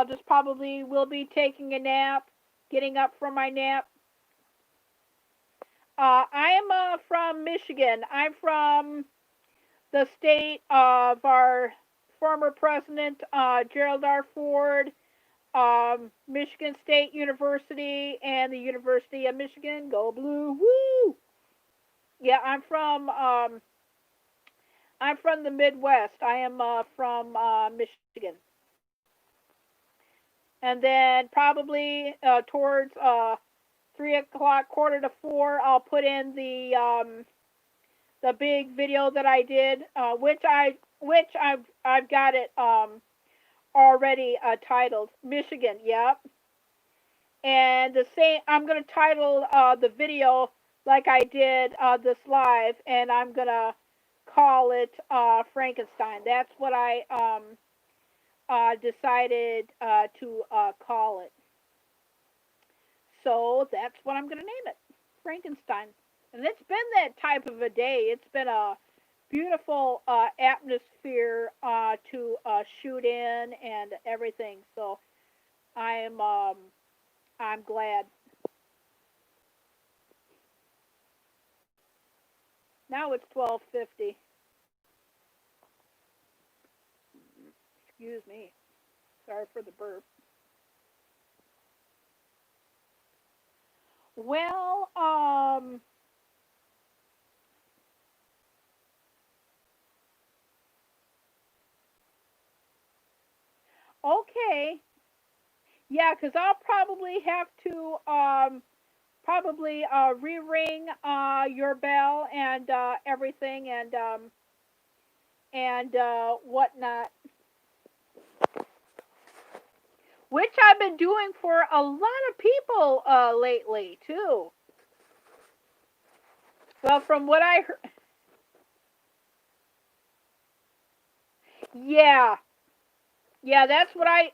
just probably will be taking a nap, getting up from my nap. I am from Michigan. I'm from the state of our former president, Gerald R. Ford, Michigan State University, and the University of Michigan. Go Blue! Woo! Yeah, I'm from the Midwest. I am from Michigan, and then probably towards 3 o'clock, quarter to four, I'll put in the big video that I did, which I've got it already titled Michigan. Yep, and the same. I'm gonna title the video like I did this live, and I'm gonna call it Frankenstein. That's what I decided to call it. So that's what I'm gonna name it, Frankenstein. And it's been that type of a day. It's been a beautiful atmosphere to shoot in and everything. So I'm um, I'm glad. Now it's 12:50. Excuse me. Sorry for the burp. Well, okay. Yeah, 'cause I'll probably have to probably re-ring your bell and everything and whatnot, which I've been doing for a lot of people lately too. Well, from what I heard, yeah, yeah, that's what I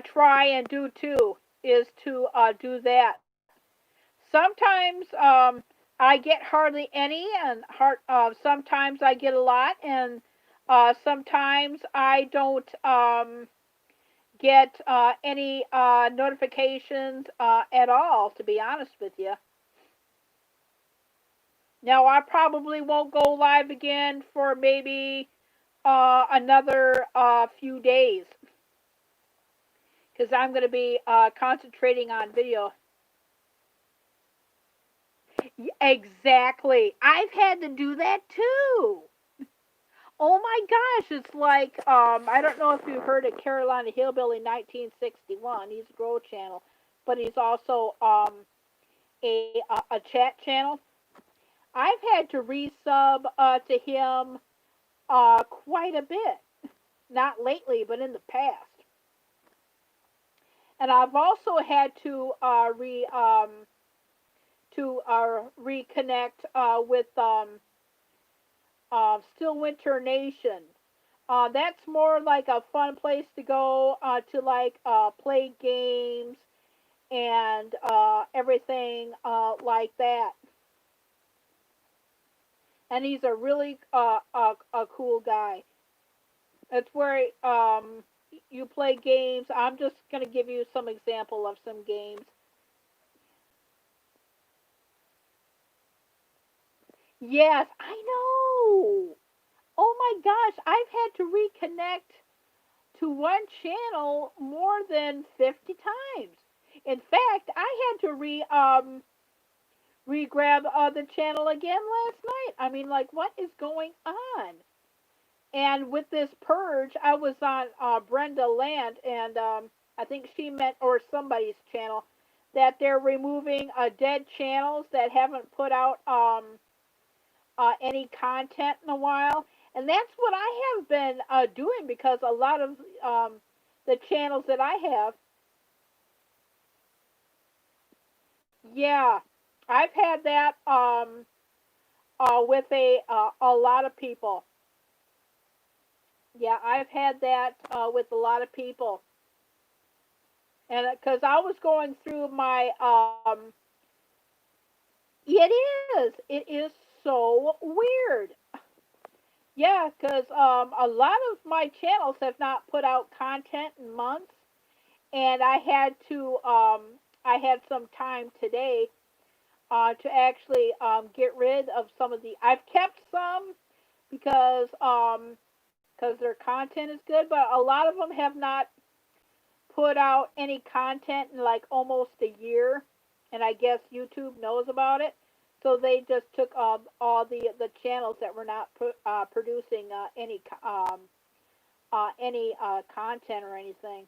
try and do too, is to do that. Sometimes I get hardly any, and sometimes I get a lot, and sometimes I don't get any notifications at all, to be honest with you. Now, I probably won't go live again for maybe another few days because I'm going to be concentrating on video. Exactly. I've had to do that too. Oh my gosh, it's like I don't know if you heard of Carolina Hillbilly 1961. He's a Grow channel, but he's also a chat channel. I've had to resub to him quite a bit. Not lately, but in the past. And I've also had to reconnect with Still Winter Nation. That's more like a fun place to go to like play games and everything like that. And he's a really a cool guy. It's where you play games. I'm just gonna give you some example of some games. Yes, I know. Oh my gosh, I've had to reconnect to one channel more than 50 times. In fact, I had to re-grab the channel again last night. I mean, like, what is going on? And with this purge, I was on Brenda Land, and I think she meant, or somebody's channel, that they're removing dead channels that haven't put out any content in a while. And that's what I have been doing because a lot of the channels that I have, yeah, I've had that with a lot of people. Yeah, I've had that with a lot of people, and because I was going through my, it is so weird. Yeah, because a lot of my channels have not put out content in months, and I had some time today to actually get rid of some of the. I've kept some because because their content is good, but a lot of them have not put out any content in like almost a year, and I guess YouTube knows about it, so they just took all the channels that were not producing any content or anything.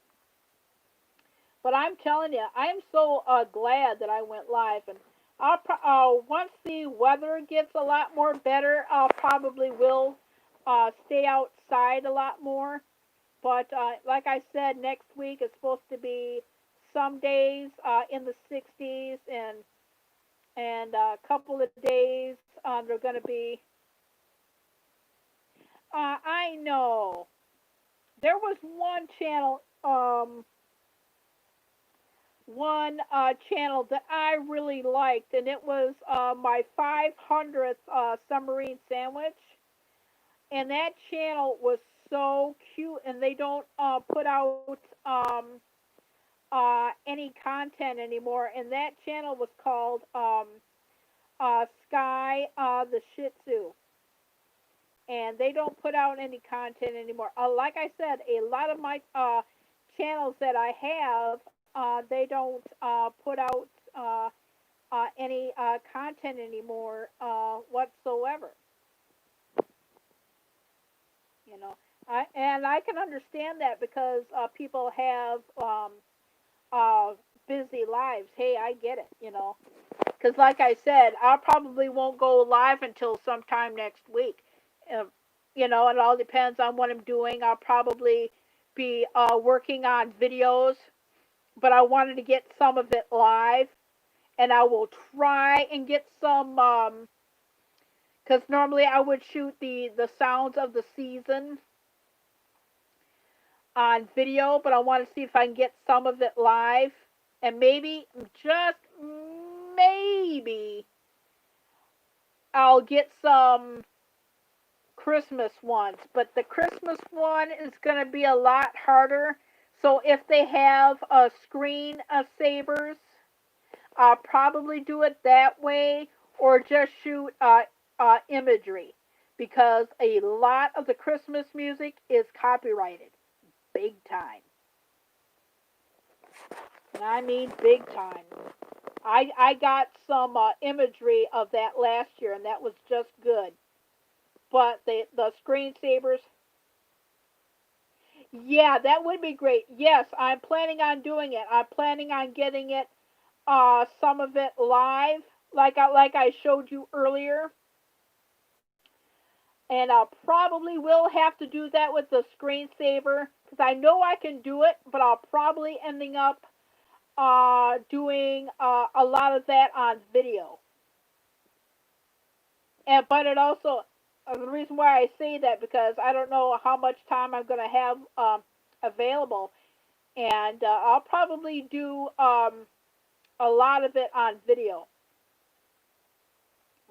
But I'm telling you, I am so glad that I went live, and once the weather gets a lot more better, I'll probably will stay outside a lot more. But like I said, next week is supposed to be some days in the 60s, and a couple of days they're going to be. I know there was one channel that I really liked, and it was my 500th submarine sandwich. And that channel was so cute, and they don't put out any content anymore. And that channel was called Sky the Shih Tzu, and they don't put out any content anymore. Like I said, a lot of my channels that I have put out any content anymore whatsoever. You know, and I can understand that because people have uh, busy lives. Hey, I get it. Because like I said, I probably won't go live until sometime next week. Uh, it all depends on what I'm doing. I'll probably be working on videos, but I wanted to get some of it live, and I will try and get some. Because normally I would shoot the sounds of the season on video, but I want to see if I can get some of it live, and maybe just maybe I'll get some Christmas ones, but the Christmas one is going to be a lot harder. So if they have screen savers, I'll probably do it that way or just shoot imagery because a lot of the Christmas music is copyrighted big time. And I mean big time. I got some imagery of that last year, and that was just good. But the screensavers, yeah, that would be great. Yes, I'm planning on doing it. I'm planning on getting it, some of it live, like I showed you earlier, and I'll probably will have to do that with the screensaver because I know I can do it, but I'll probably ending up doing a lot of that on video. And but it also the reason why I say that because I don't know how much time I'm going to have available, and I'll probably do a lot of it on video.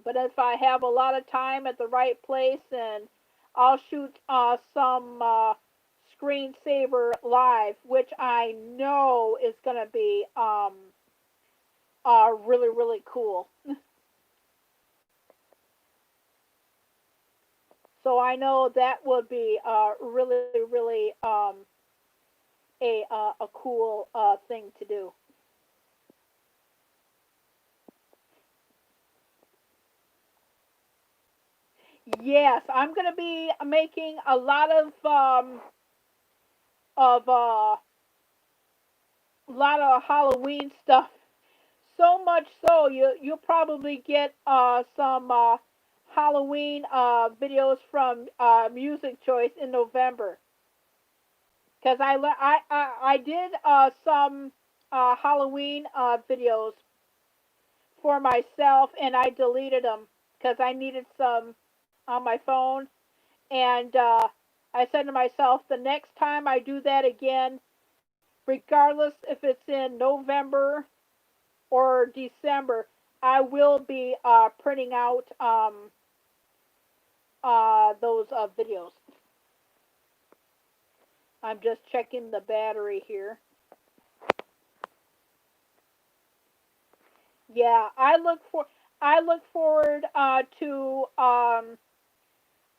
But if I have a lot of time at the right place, and I'll shoot some screensaver live, which I know is going to be really really cool. So I know that would be really really a cool thing to do. Yes, I'm gonna be making a lot of Halloween stuff. So much so you'll probably get some Halloween videos from Music Choice in November. Because I did some Halloween videos for myself, and I deleted them because I needed some on my phone. And I said to myself, the next time I do that again, regardless if it's in November or December, I will be printing out those videos. I'm just checking the battery here. Yeah, I look forward to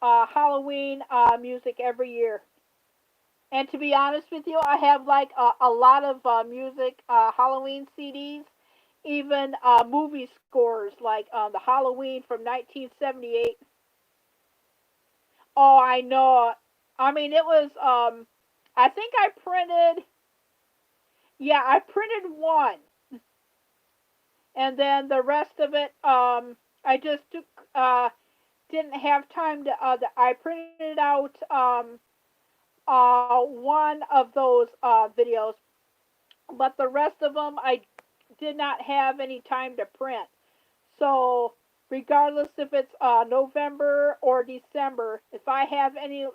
Halloween music every year. And to be honest with you, I have like a lot of music Halloween CDs, even movie scores like the Halloween from 1978. Oh, I know. I mean, it was. I think I printed. Yeah, I printed one, and then the rest of it, I just took. Didn't have time to. I printed out one of those videos, but the rest of them I did not have any time to print. So, regardless if it's November or December, if I have any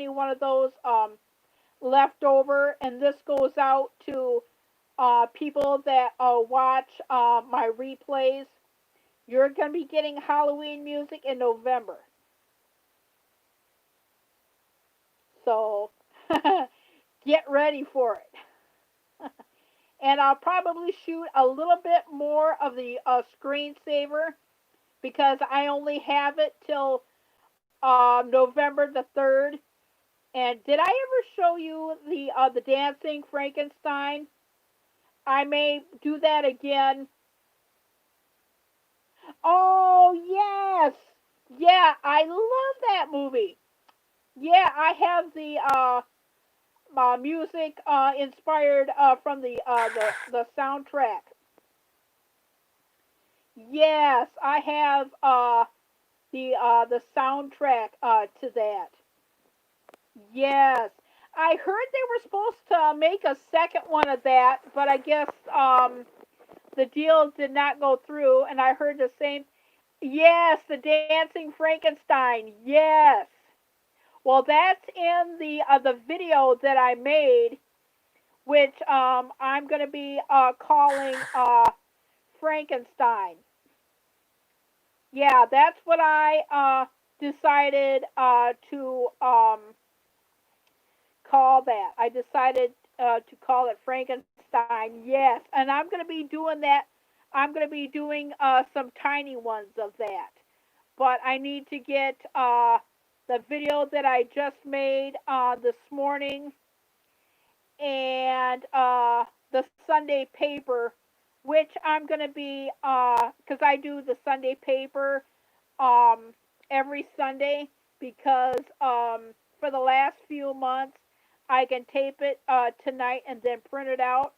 one of those left over, and this goes out to people that watch my replays, you're going to be getting Halloween music in November. So, get ready for it. And I'll probably shoot a little bit more of the screensaver because I only have it till November the 3rd. And did I ever show you the dancing Frankenstein? I may do that again. Oh, yes. Yeah, I love that movie. Yeah, I have the music inspired from the soundtrack. Yes, I have the soundtrack to that. Yes. I heard they were supposed to make a second one of that, but I guess the deal did not go through, and I heard the same. Yes, the Dancing Frankenstein. Yes. Well, that's in the video that I made, which I'm going to be calling Frankenstein. Yeah, that's what I decided to call that. I decided to call it Frankenstein. Yes, and I'm going to be doing that. I'm going to be doing some tiny ones of that. But I need to get the video that I just made this morning and the Sunday paper, which I'm going to be, because I do the Sunday paper um, every Sunday, because for the last few months, I can tape it tonight and then print it out.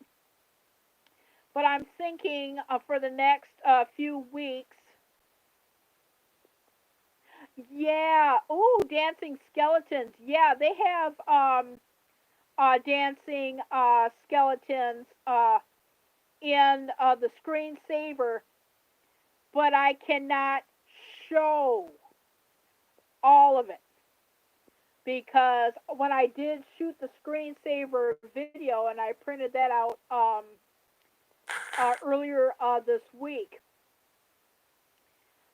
But I'm thinking for the next few weeks, yeah. Oh, dancing skeletons. Yeah, they have dancing skeletons in the screensaver, but I cannot show all of it because when I did shoot the screensaver video and I printed that out earlier this week,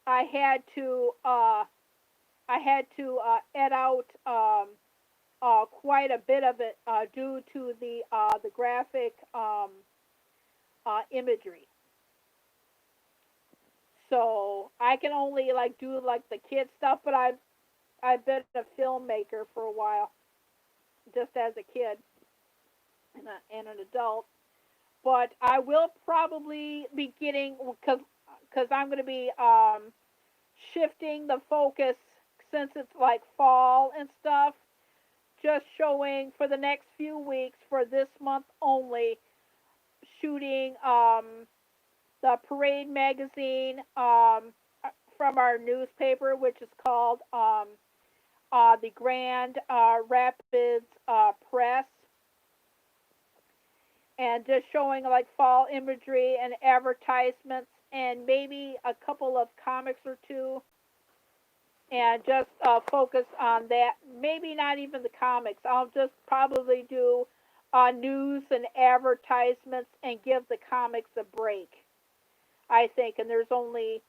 I had to edit out quite a bit of it due to the graphic imagery. So I can only like do like the kid stuff, but I've been a filmmaker for a while, just as a kid and an adult. But I will probably be getting because I'm going to be shifting the focus since it's like fall and stuff. Just showing for the next few weeks for this month only, shooting the Parade magazine from our newspaper, which is called the Grand Rapids Press, and just showing like fall imagery and advertisements, and maybe a couple of comics or two, and just focus on that. Maybe not even the comics. I'll just probably do news and advertisements and give the comics a break. I think, and there's only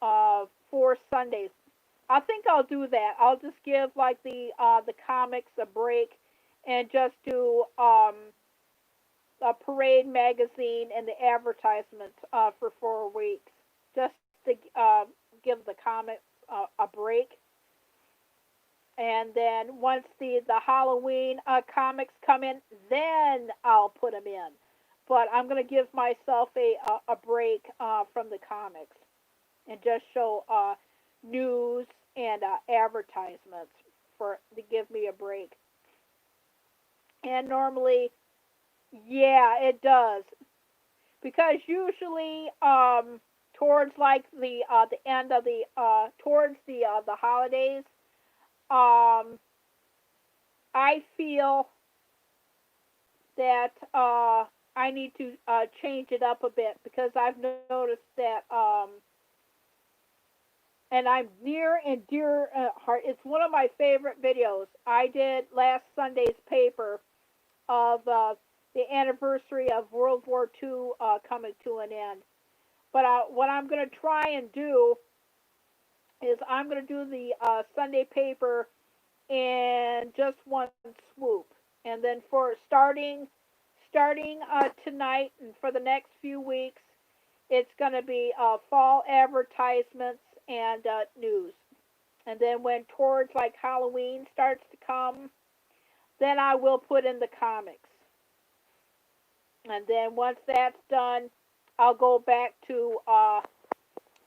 4 Sundays. I think I'll do that. I'll just give like the comics a break, and just do a Parade magazine and the advertisements for 4 weeks, just to give the comics a break. And then once the Halloween comics come in, then I'll put them in. But I'm going to give myself a break from the comics and just show news and advertisements for to give me a break. And normally, yeah, it does because usually towards like the end of the the holidays, um, I feel that I need to change it up a bit because I've noticed that and I'm near and dear heart. It's one of my favorite videos I did last Sunday's paper of the anniversary of World War II coming to an end. But what I'm going to try and do is I'm going to do the Sunday paper in just one swoop, and then for starting tonight and for the next few weeks, it's going to be fall advertisements and news. And then when towards like Halloween starts to come, then I will put in the comics. And then once that's done, I'll go back to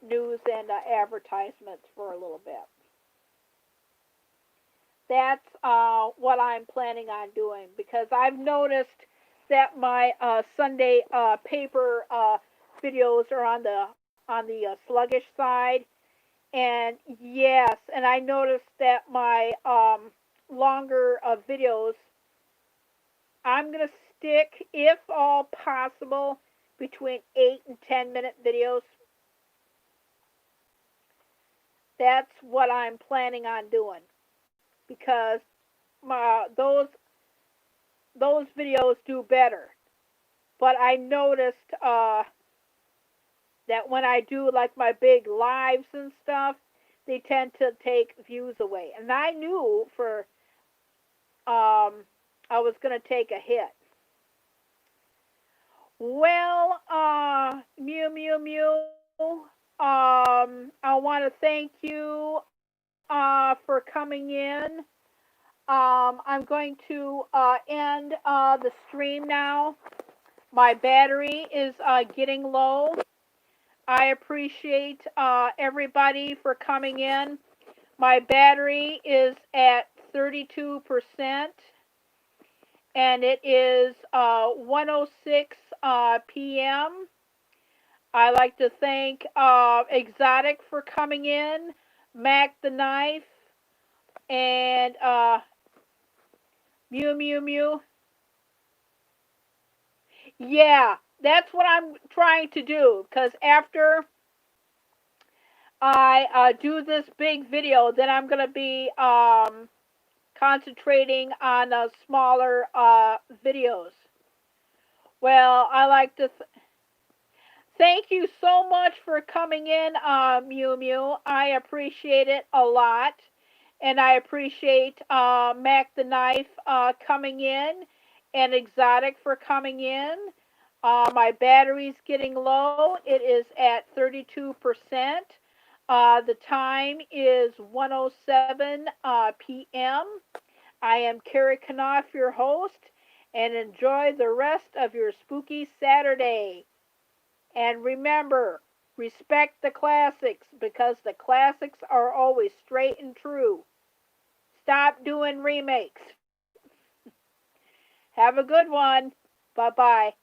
news and advertisements for a little bit. That's what I'm planning on doing because I've noticed that my Sunday paper videos are on the sluggish side, and yes, and I noticed that my longer videos, I'm gonna stick, if all possible, between 8 and 10 minute videos. That's what I'm planning on doing because those videos do better. But I noticed that when I do like my big lives and stuff, they tend to take views away. And I knew for I was gonna take a hit. Well, Mew Mew Mew, I want to thank you for coming in. I'm going to end the stream now. My battery is getting low. I appreciate everybody for coming in. My battery is at 32%, and it is 1:06 p.m. I like to thank Exotic for coming in, Mac the Knife, and Mew Mew Mew. Yeah, that's what I'm trying to do because after I do this big video, then I'm going to be concentrating on smaller videos. Well, I like to thank you so much for coming in, Mew Mew. I appreciate it a lot. And I appreciate Mac the Knife coming in and Exotic for coming in. My battery's getting low. It is at 32%. The time is 1:07 p.m. I am Carrie Knopf, your host, and enjoy the rest of your spooky Saturday. And remember, respect the classics because the classics are always straight and true. Stop doing remakes. Have a good one. Bye bye.